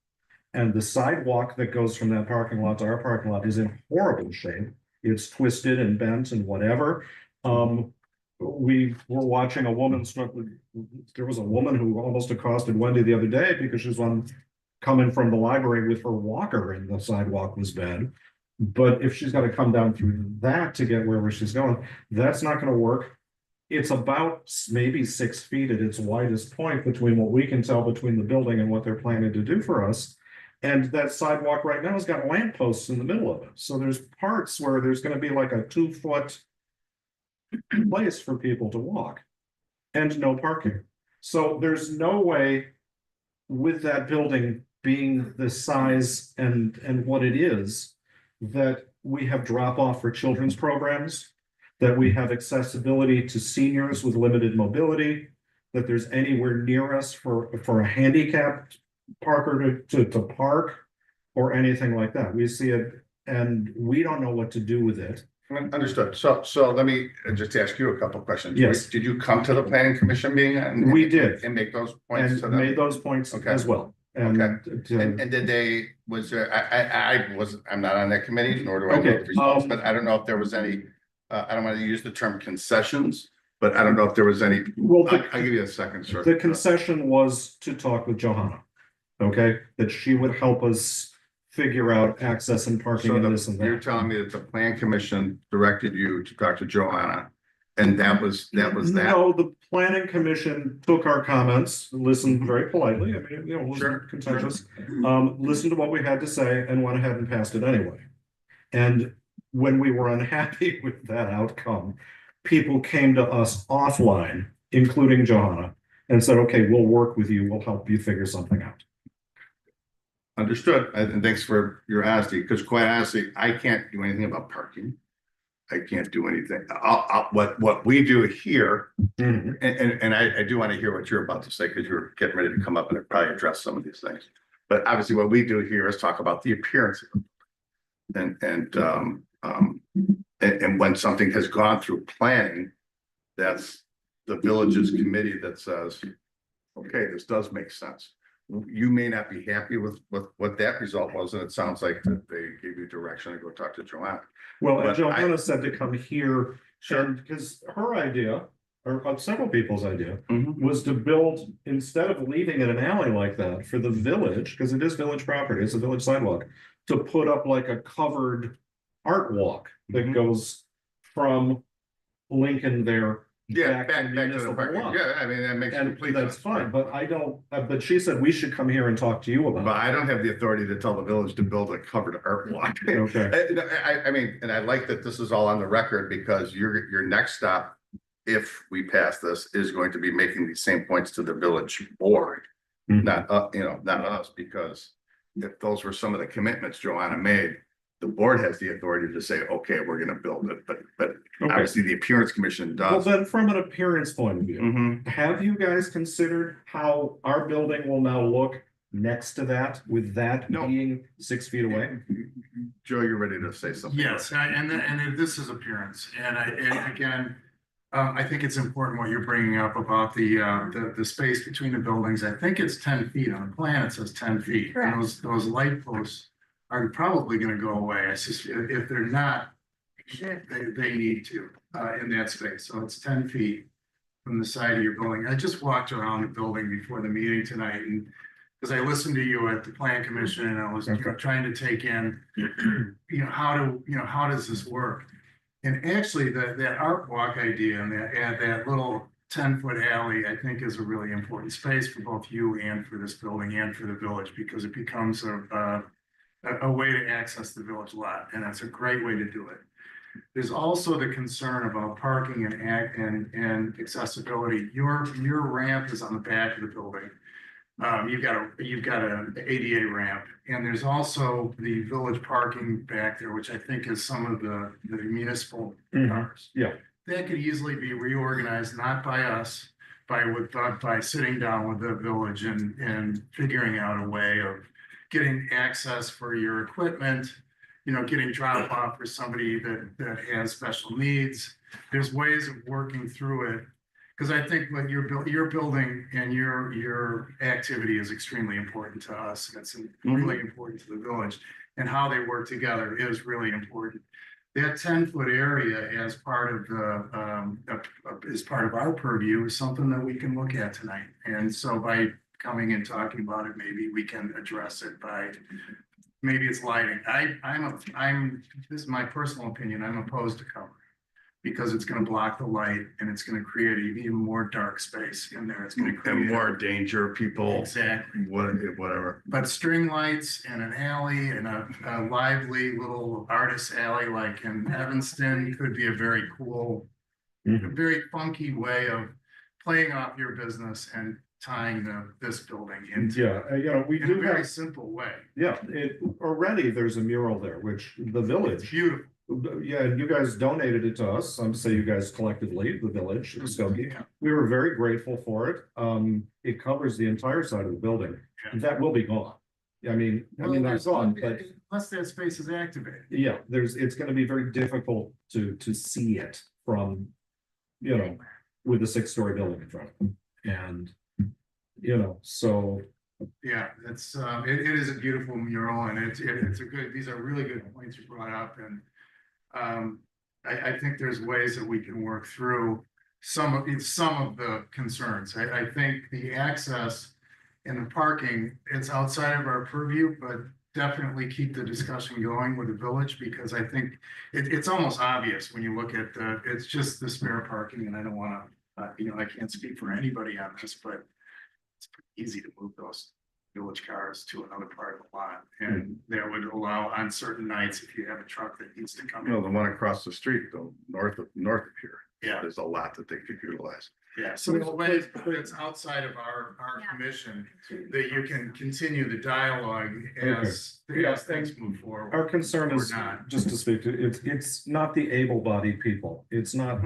And the sidewalk that goes from that parking lot to our parking lot is in horrible shape. It's twisted and bent and whatever. We were watching a woman there was a woman who almost accosted Wendy the other day because she was coming from the library with her walker and the sidewalk was bad. But if she's got to come down through that to get wherever she's going, that's not going to work. It's about maybe 6 feet at its widest point between what we can tell between the building and what they're planning to do for us. And that sidewalk right now has got lampposts in the middle of it. So there's parts where there's going to be like a 2-foot place for people to walk and no parking. So there's no way with that building being the size and what it is that we have drop off for children's programs, that we have accessibility to seniors with limited mobility, that there's anywhere near us for a handicapped parker to park or anything like that. We see it and we don't know what to do with it. Understood. So let me just ask you a couple of questions. Yes. Did you come to the planning commission meeting? We did. And make those points And to them? made those points Okay. as well. And did they, was there, I'm not on that committee, nor do I know Okay, the results, but I don't know if there was any, I don't want to use the term concessions, but I don't know if there was any, Well, I'll give you a second, sir. the concession was to talk with Johanna. Okay, that she would help us figure out access and parking So and this and you're that. telling me that the plan commission directed you to talk to Johanna, and that was that? No, the planning commission took our comments, listened very politely, I mean, you know, wasn't contentious. Listened to what we had to say and went ahead and passed it anyway. And when we were unhappy with that outcome, people came to us offline, including Johanna, and said, okay, we'll work with you, we'll help you figure something out. Understood, and thanks for your honesty, because quite honestly, I can't do anything about parking. I can't do anything. What we do here, and I do want to hear what you're about to say, because you're getting ready to come up and probably address some of these things. But obviously, what we do here is talk about the appearance of it. And when something has gone through planning, that's the village's committee that says, okay, this does make sense. You may not be happy with what that result was, and it sounds like that they gave you direction to go talk to Joanna. Well, and But Johanna said to come here, and because her idea, or several people's idea, was to build, instead of leaving it an alley like that for the village, because it is village property, it's a village sidewalk, to put up like a covered art walk that goes from Lincoln there. Yeah, back to to the municipal parking. lot. Yeah, I mean, that makes And complete that's sense. fine, but I don't, but she said we should come here and talk to you about But it. I don't have the authority to tell the village to build a covered art walk. Okay. I mean, and I like that this is all on the record, because your next stop, if we pass this, is going to be making these same points to the village board. Not not us, because if those were some of the commitments Joanna made, the board has the authority to say, okay, we're gonna build it, but obviously the appearance commission Well, does. then from an appearance point of view, have you guys considered how our building will now look next to that, with that being 6 feet away? Joe, you're ready to say something? Yes, and this is appearance, and again, I think it's important what you're bringing up about the space between the buildings. I think it's 10 feet on the plan. It says 10 feet. Correct. And those light posts are probably going to go away. If they're not, they need to in that space. So it's 10 feet from the side of your building. I just walked around the building before the meeting tonight, and because I listened to you at the plan commission, and I was trying to take in, how does this work? And actually, that art walk idea and that little 10-foot alley, I think, is a really important space for both you and for this building and for the village, because it becomes a way to access the village lot, and that's a great way to do it. There's also the concern about parking and accessibility. Your ramp is on the back of the building. You've got an ADA ramp, and there's also the village parking back there, which I think is some of the municipal cars. Yeah. That could easily be reorganized, not by us, by sitting down with the village and figuring out a way of getting access for your equipment, getting drop off for somebody that has special needs. There's ways of working through it. Because I think what your building and your activity is extremely important to us. It's really important to the village, and how they work together is really important. That 10-foot area as part of our purview is something that we can look at tonight. And so by coming and talking about it, maybe we can address it by, maybe it's lighting. This is my personal opinion. I'm opposed to cover, because it's going to block the light, and it's going to create even more dark space in there. It's going to create more danger, people. Exactly. Whatever. But string lights in an alley, and a lively little artist alley like in Evanston could be a very cool, very funky way of playing off your business and tying this building into. Yeah, we do in a very have, simple way. yeah, already there's a mural there, which the village. It's beautiful. Yeah, you guys donated it to us. I'm say you guys collectively, the village, Skokie. We were very grateful for it. It covers the entire side of the building. That will be gone. I mean, that's gone, but unless that space is activated. yeah, it's going to be very difficult to see it from, with a 6-story building in front of them. And, so Yeah, it is a beautiful mural and it's a good, these are really good points you brought up and. I think there's ways that we can work through some of the concerns. I think the access and the parking, it's outside of our purview, but definitely keep the discussion going with the village because I think it's almost obvious when you look at it's just the spare parking and I don't wanna, I can't speak for anybody on this, but it's pretty easy to move those village cars to another part of the lot. And that would allow on certain nights, if you have a truck that needs to come You know, in. the one across the street though, north of here. Yeah. There's a lot that they could utilize. Yeah, so there's ways, but it's outside of our Yeah. commission that you can continue the dialogue as things move forward. Our concern Or is, not. just to speak to, it's not the able-bodied people. It's not,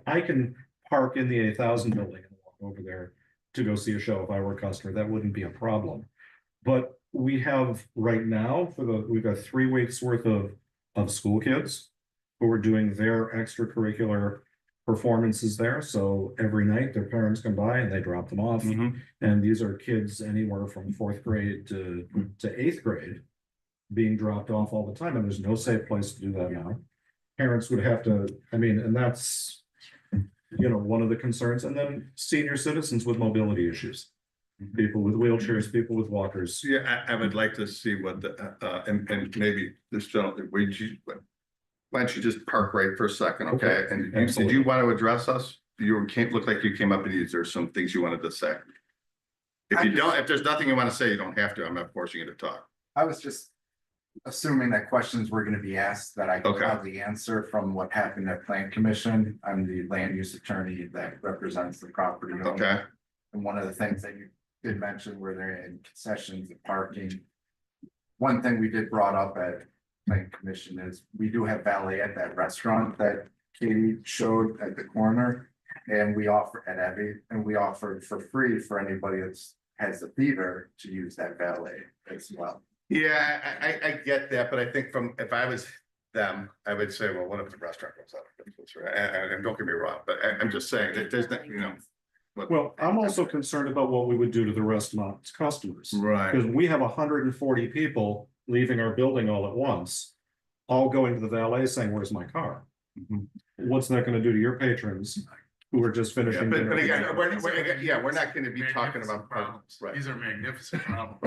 I can park in the 8,000 building and walk over there to go see a show if I were a customer. That wouldn't be a problem. But we have right now we've got 3 weeks worth of school kids who are doing their extracurricular performances there. So every night their parents come by and they drop them off. And these are kids anywhere from 4th grade to 8th grade being dropped off all the time. And there's no safe place to do that now. Parents would have to, and that's, one of the concerns. And then senior citizens with mobility issues, people with wheelchairs, people with walkers. Yeah, I would like to see what and maybe this gentleman, why don't you just park right for a second, okay? And did you want to address us? Look like you came up and there's some things you wanted to say. If there's nothing you want to say, you don't have to. I'm not forcing you to talk. I was just assuming that questions were gonna be asked that I could probably answer from what happened at Plan Commission. I'm the land use attorney that represents the property owner. Okay. And one of the things that you did mention were there in concessions and parking. One thing we did brought up at Plan Commission is we do have valet at that restaurant that Katie showed at the corner. And we offer at Ave, and we offered for free for anybody that's has the theater to use that valet as well. Yeah, I get that, but I think if I was them, I would say, well, what if the restaurant goes out of business, right? And don't get me wrong, but I'm just saying that there's that, Well, I'm also concerned about what we would do to the restaurant's customers. Right. Because we have 140 people leaving our building all at once, all going to the valet saying, where's my car? What's that gonna do to your patrons who are just finishing? But dinner? again, we're not gonna be talking about problems. Right. These are magnificent problems.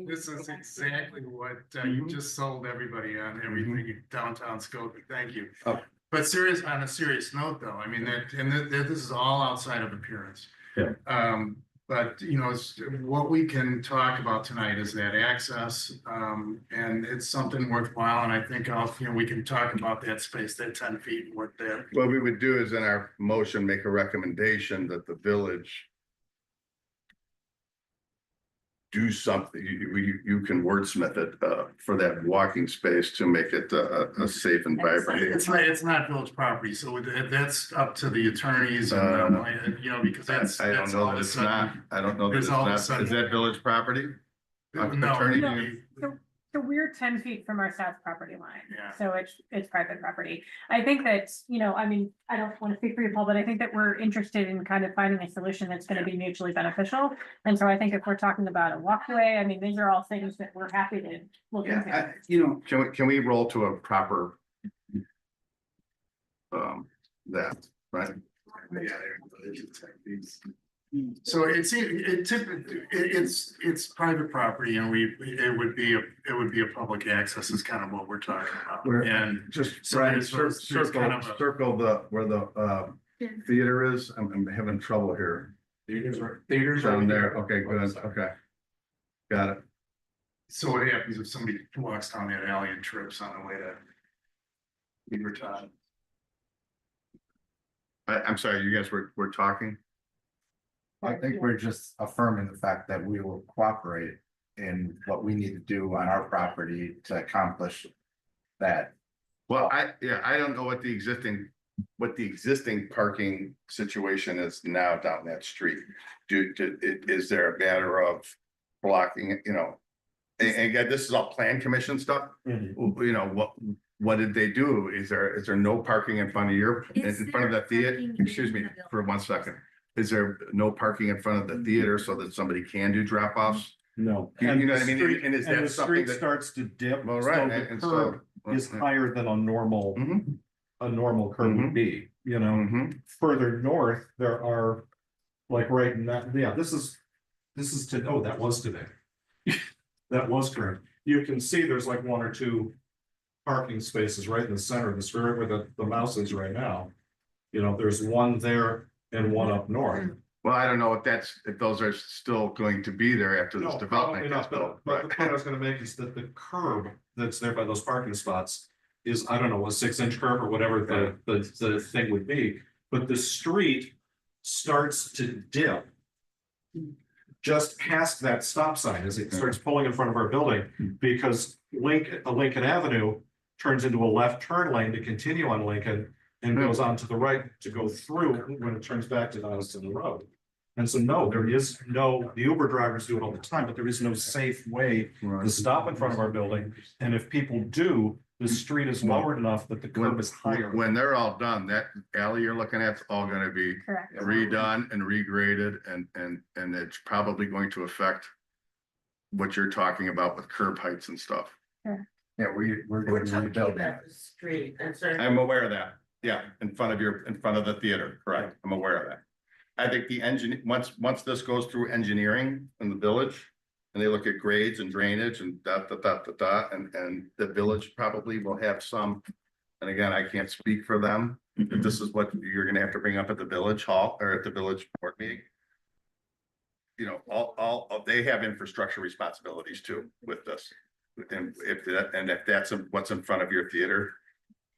This is exactly what you just sold everybody on, everything in downtown Skokie. Thank you. Oh. But on a serious note though, this is all outside of appearance. Yeah. But what we can talk about tonight is that access, and it's something worthwhile. And I think we can talk about that space, that 10 feet, and what that. What we would do is in our motion, make a recommendation that the village do something, you can wordsmith it for that walking space to make it a safe and vibrant. It's not village property, so that's up to the attorneys and, because that's. I don't know that it's not, I don't know that it's not, is that village property? Attorney, No. So we're 10 feet from our south property line. Yeah. So it's private property. I think that, I don't want to speak for you, Paul, but I think that we're interested in kind of finding a solution that's going to be mutually beneficial. And so I think if we're talking about a walkway, these are all things that we're happy to look into. can we roll to a proper that, right? So it's private property and it would be a public access is kind of what we're talking about. And Just so Brian, there's kind of circle where the theater is. I'm having trouble here. Theaters Down there. Okay, good. Okay. Got it. So what happens if somebody walks down that alley and trips on the way to Beaverton? I'm sorry, you guys were talking? I think we're just affirming the fact that we will cooperate in what we need to do on our property to accomplish that. Well, I don't know what the existing parking situation is now down that street. Is there a matter of blocking, and again, this is all plan commission stuff. What did they do? Is there no parking in front of in front of the theater? Excuse me for 1 second. is there no parking in front of the theater so that somebody can do drop-offs? No. You And know the what I mean? street- And is and that the something street that? starts to dip, Well, so right, the and curb so. is higher than a normal curb would Mhm. be, you know? Mhm. Further north, there are, like right in that, yeah, this is to, oh, that was today. That was correct. You can see there's like one or two parking spaces right in the center of the square where the mouse is right now. You know, there's one there and one up north. Well, I don't know if those are still going to be there after this No, development probably gets not, built. but the point I was gonna make is that the curb that's there by those parking spots is, I don't know, a 6-inch curb or whatever the thing would be, but the street starts to dip just past that stop sign as it starts pulling in front of our building, because Lincoln Avenue turns into a left turn lane to continue on Lincoln and goes on to the right to go through when it turns back to the road. And so, no, there is no, the Uber drivers do it all the time, but there is no safe way to stop in front of our building. And if people do, the street is lowered enough that the curb is higher. When they're all done, that alley you're looking at is all gonna be Correct. redone and regraded and it's probably going to affect what you're talking about with curb heights and stuff. Yeah, we're We're going to talking rebuild about that. the street, and so. I'm aware of that. Yeah, in front of the theater, correct. I'm aware of that. I think the once this goes through engineering in the village. And they look at grades and drainage and and the village probably will have some. And again, I can't speak for them. If this is what you're gonna have to bring up at the village hall or at the village board meeting. You know, all they have infrastructure responsibilities too with this. And if that's what's in front of your theater.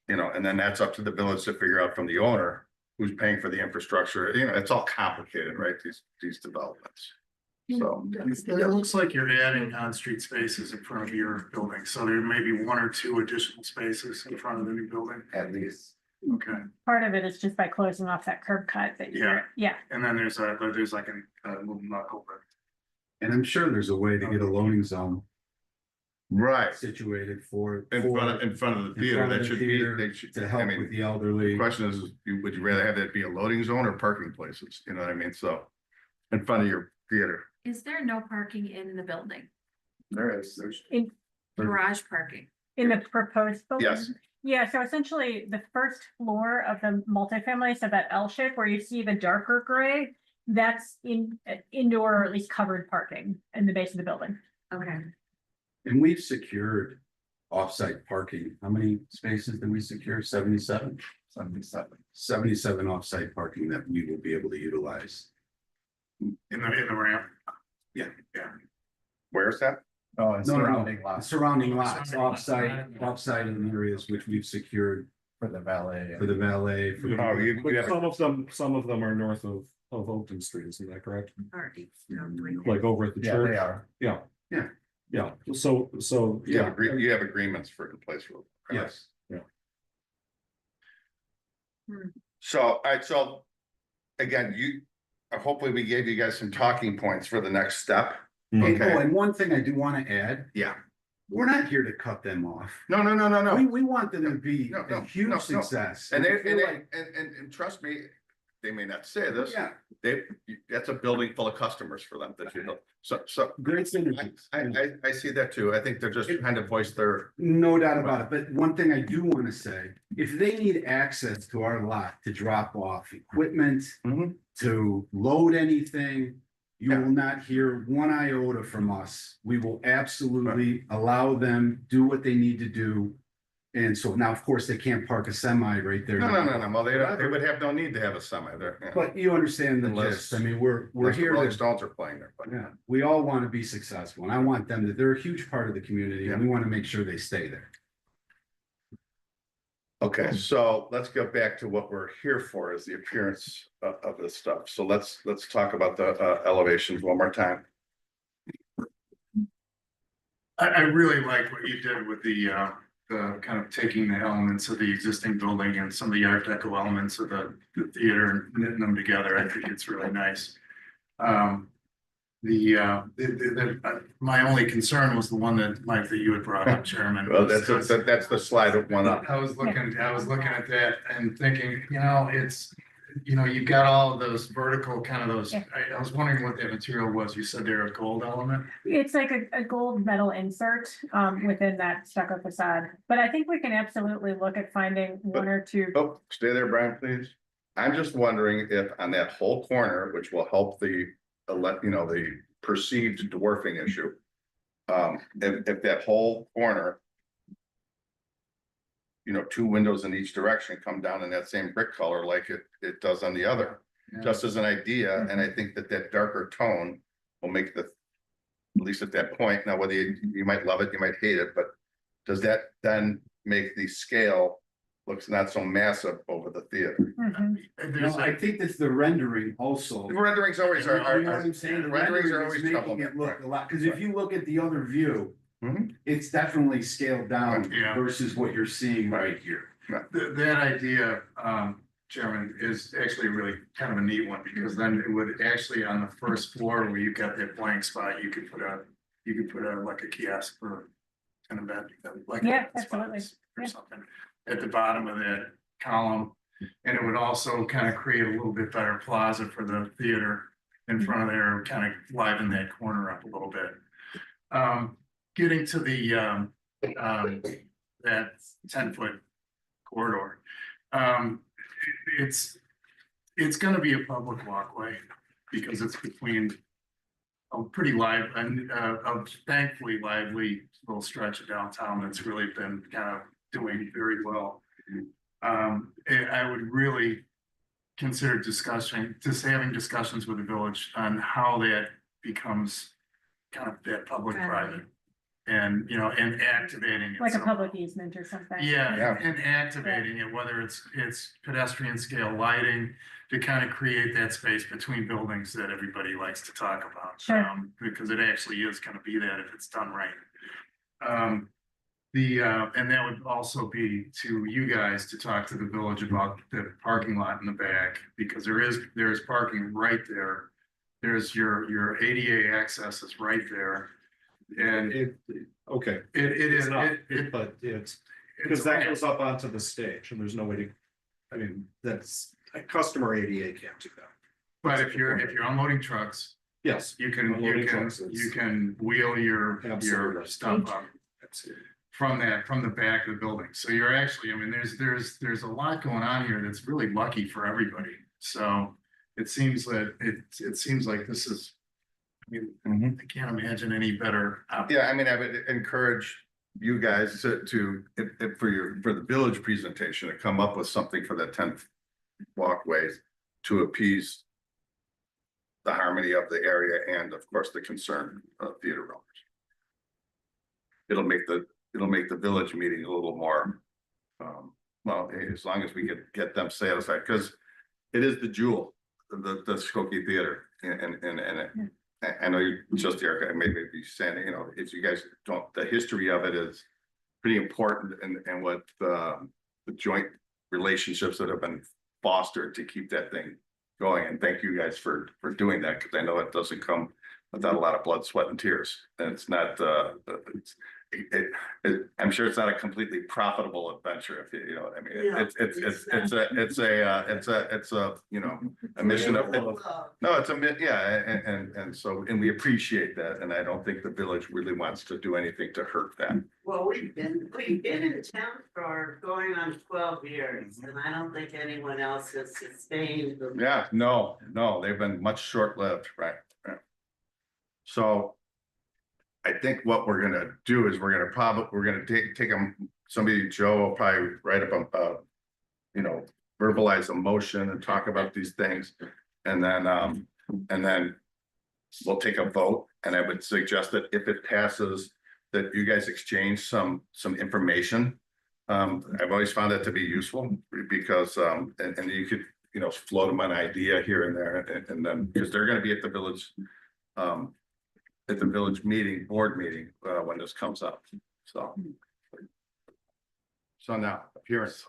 You know, and then that's up to the village to figure out from the owner who's paying for the infrastructure. You know, it's all complicated, right? These developments. So. It looks like you're adding on-street spaces in front of your building, so there may be 1 or 2 additional spaces in front of the new building. At least. Okay, Part of it is just by closing off that curb cut that yeah. and then there's like a little knuckle, but. And I'm sure there's a way to get a loading zone Right. situated for. In front of the theater, that should be, they should, To I help mean, with the the elderly. question is, would you rather have that be a loading zone or parking places? You know what I mean? So. In front of your theater. Is there no parking in the building? There's. Garage parking? In the proposed building? Yes. Yeah, so essentially the first floor of the multifamily, so that L shape where you see the darker gray, that's indoor or at least covered parking in the base of the building. Okay. And we've secured off-site parking. How many spaces did we secure? 77? 77 off-site parking that we will be able to utilize. In the ramp. Yeah. Where's that? Oh, and No, surrounding lots. Surrounding lots, offsite in areas which we've secured For the valet. for the valet. for the- Oh, you have Some of them are north of Oakton Street, isn't that correct? Already. Like over at the Yeah, church? they are. Yeah. Yeah. Yeah, so, You have yeah. you have agreements in place for. Yes. So, all right, so. Again, hopefully we gave you guys some talking points for the next step. Oh, Okay, and one thing I do want to add, yeah. we're not here to cut them off. No. We want them to be No, a no, huge no. success. And I feel like- and trust me, they may not say this. Yeah, That's a building full of customers for them that you know. So great synergies. I see that too. I think they're just trying to voice their. No doubt about it, but one thing I do want to say, if they need access to our lot to drop off equipment, Mhm. to load anything, you will not hear one iota from us. We will absolutely allow them, do what they need to do. And so now, of course, they can't park a semi right there. No. Well, they would have no need to have a semi there. Yeah. But you understand the Unless- gist. I mean, we're Unless the here Rolling to, Stones are playing there, but. yeah, we all want to be successful and I want them to, they're a huge part of the community and we want to make sure they stay there. Okay, so let's go back to what we're here for is the appearance of this stuff. So let's talk about the elevations one more time. I really like what you did with the kind of taking the elements of the existing building and some of the art deco elements of the theater and knitting them together. I think it's really nice. My only concern was the one that, Mike, that you had brought up, Chairman. Well, that's the slide of one up. I was looking at that and thinking, you know, you know, you've got all of those vertical kind of those, Yeah. I was wondering what that material was. You said they're a gold element? It's like a gold metal insert within that stucco facade, but I think we can absolutely look at finding one or two. Oh, stay there, Brian, please. I'm just wondering if on that whole corner, which will help the the perceived dwarfing issue. If that whole corner, two windows in each direction come down in that same brick color like it does on the other. Just as an idea, and I think that darker tone will make at least at that point, now whether you might love it, you might hate it, but does that then make the scale looks not so massive over the theater? No, I think that's the rendering also. The renderings always are. You know what I'm saying? The Renderings are rendering always is making it look a lot, because if you look at the other view, it's definitely scaled down Yeah. versus what you're seeing right here. That idea, Chairman, is actually really kind of a neat one, because then it would actually on the first floor where you got that blank spot, you could put like a kiosk for an event, like. Yeah, a spot absolutely. Or Yeah. something at the bottom of that column. And it would also kind of create a little bit better plaza for the theater in front of there, kind of liven that corner up a little bit. Getting to the, that 10-foot corridor. It's gonna be a public walkway because it's between a pretty a thankfully lively little stretch of downtown that's really been kind of doing very well. And I would really consider having discussions with the village on how that becomes kind of that public-private. And, and activating it. Like a somehow. public easement or something. Yeah, and activating it, whether it's pedestrian scale lighting to kind of create that space between buildings that everybody likes to talk about. Sure. Because it actually is gonna be that if it's done right. And that would also be to you guys to talk to the village about the parking lot in the back, because there is parking right there. There's your ADA access is right there. And Okay. it is, But it's, because that goes up onto the stage and there's no way to, I mean, that's, a customer ADA can't do that. but if you're unloading trucks, Yes. you can wheel your Absolutely. stuff up from the back of the building. So you're actually, I mean, there's a lot going on here that's really lucky for everybody. So it seems that it seems like this is, I mean, I can't imagine any better. Yeah, I mean, I would encourage you guys for the village presentation to come up with something for the 10th walkways to appease the harmony of the area and of course the concern of theater owners. It'll make the village meeting a little more, well, as long as we get them satisfied, because it is the jewel, the Skokie Theater, and I know you're just there, maybe be saying, if you guys don't, the history of it is pretty important, and what the joint relationships that have been fostered to keep that thing going. And thank you guys for doing that, because I know it doesn't come without a lot of blood, sweat, and tears. And it's not, I'm sure it's not a completely profitable adventure, if you know what I mean. Yeah, It's a a mission of, no, it's and we appreciate that, and I don't think the village really wants to do anything to hurt that. Well, we've been in town for going on 12 years, and I don't think anyone else has sustained the. Yeah, no, they've been much short-lived, right? So I think what we're gonna do is we're gonna take them, Joe will probably write up verbalize a motion and talk about these things. And then we'll take a vote, and I would suggest that if it passes, that you guys exchange some information. I've always found that to be useful, because and you could float them an idea here and there, and then because they're going to be at the village board meeting when this comes up. So now appearance.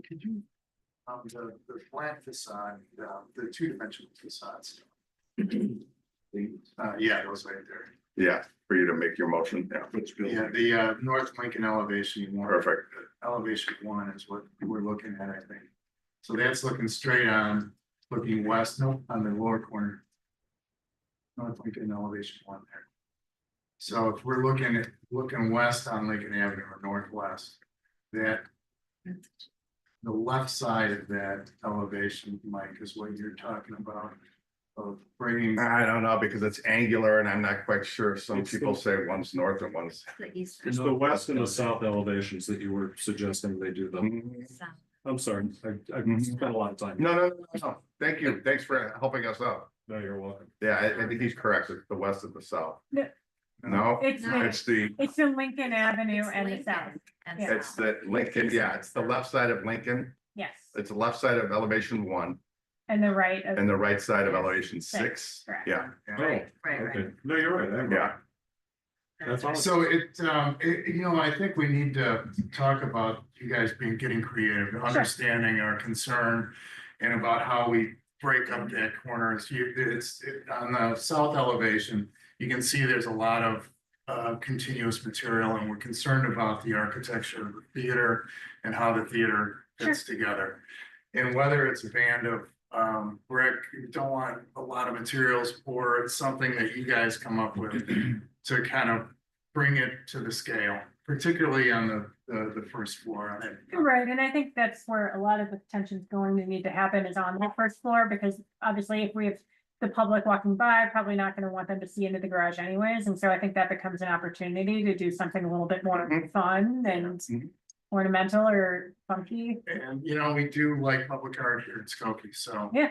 Could you, the flat facade, the two-dimensional facades. Yeah, those right there. Yeah, for you to make your motion. Yeah, the North Lincoln elevation. Perfect. Elevation 1 is what we're looking at, I think. So that's looking straight on, looking west, no, on the lower corner. North Lincoln elevation one there. So if we're looking west on Lincoln Avenue or northwest, that the left side of that elevation, Mike, is what you're talking about. Of bringing, I don't know, because it's angular and I'm not quite sure. Some It's people the- say one's north and one's. It's the west and the south elevations that you were suggesting they do them. I'm sorry, I spent a lot of time. No. Thank you. Thanks for helping us out. No, you're welcome. Yeah, I think he's correct. It's the west and the south. No. No, It's it's the Lincoln Avenue and the south. Yeah. it's the Lincoln, yeah, it's the left side of Lincoln. Yes, It's the left side of elevation one and the right of. and the right side of elevation six. Correct. Yeah, Right, right. Okay, no, you're right. yeah. That's all. so I think we need to talk about you guys getting creative, understanding our concern. And about how we break up that corner. It's on the south elevation, you can see there's a lot of continuous material, and we're concerned about the architecture of the theater and how the theater fits together. And whether it's a band of brick, you don't want a lot of materials, or it's something that you guys come up with to kind of bring it to the scale, particularly on the first floor on it. Right, and I think that's where a lot of the tension's going to need to happen is on the first floor, because obviously if we have the public walking by, probably not gonna want them to see into the garage anyways, and so I think that becomes an opportunity to do something a little bit more fun and ornamental or funky. And, we do like public art here in Skokie, so. Yeah.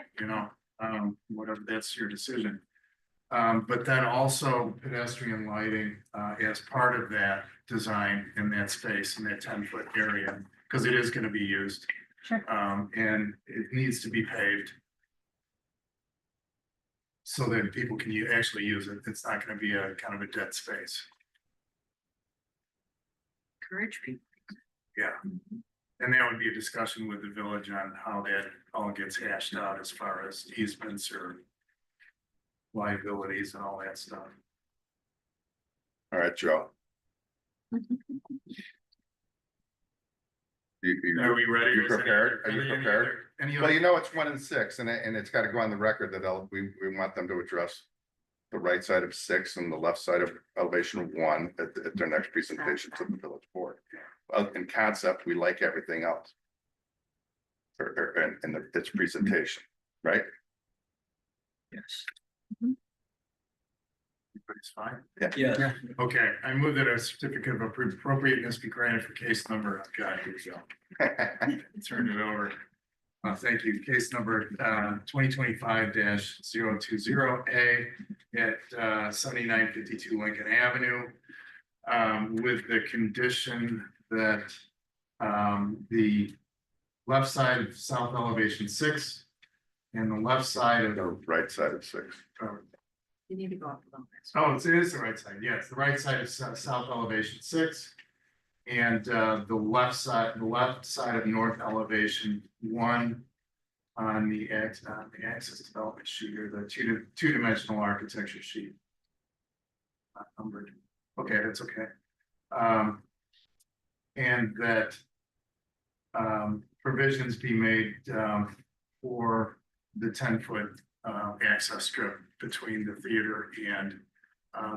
Whatever, that's your decision. But then also pedestrian lighting, as part of that design in that space, in that 10-foot area, because it is gonna be used. Sure. And it needs to be paved. So that people can actually use it. It's not gonna be a kind of a dead space. Encourage people. Yeah. And that would be a discussion with the village on how that all gets hashed out as far as easements or liabilities and all that stuff. All right, Joe. Are we ready? You prepared? Are you prepared? Any Well, it's 1 and 6, and it's got to go on the record that we want them to address the right side of 6 and the left side of elevation 1 at their next presentation to the village board. In concept, we like everything else. In its presentation, right? Yes. Everybody's fine? Yeah. Okay, I move that a certificate of appropriateness be granted for case number, God, here we go. Turn it over. Thank you. Case number 2025-020A at 7952 Lincoln Avenue. With the condition that the left side of south elevation 6 and the left side of The right side of 6. You need to go up a little bit. Oh, it is the right side, yes, the right side of south elevation 6. And the left side of north elevation 1 on the access development sheet, or the two-dimensional architecture sheet. Not numbered. Okay, that's okay. And that provisions be made for the 10-foot access strip between the theater and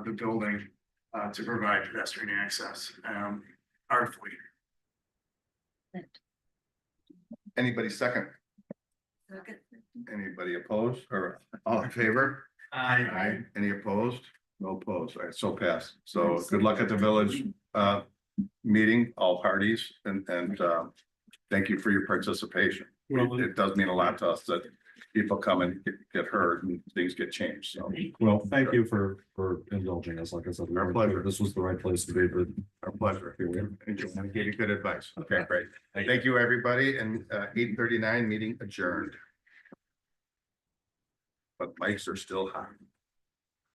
the building to provide pedestrian access artfully. Anybody second? Anybody opposed or all in favor? Aye. Any opposed? No opposed. All right, so pass. So good luck at the village meeting, all parties, and thank you for your participation. It does mean a lot to us that people come and get heard and things get changed, so. Well, thank you for indulging us. Like I said, Our pleasure. This was the right place to be, but Our pleasure. And gave you good advice. Okay, great. Thank you, everybody, and 8:39 meeting adjourned. But mics are still hot.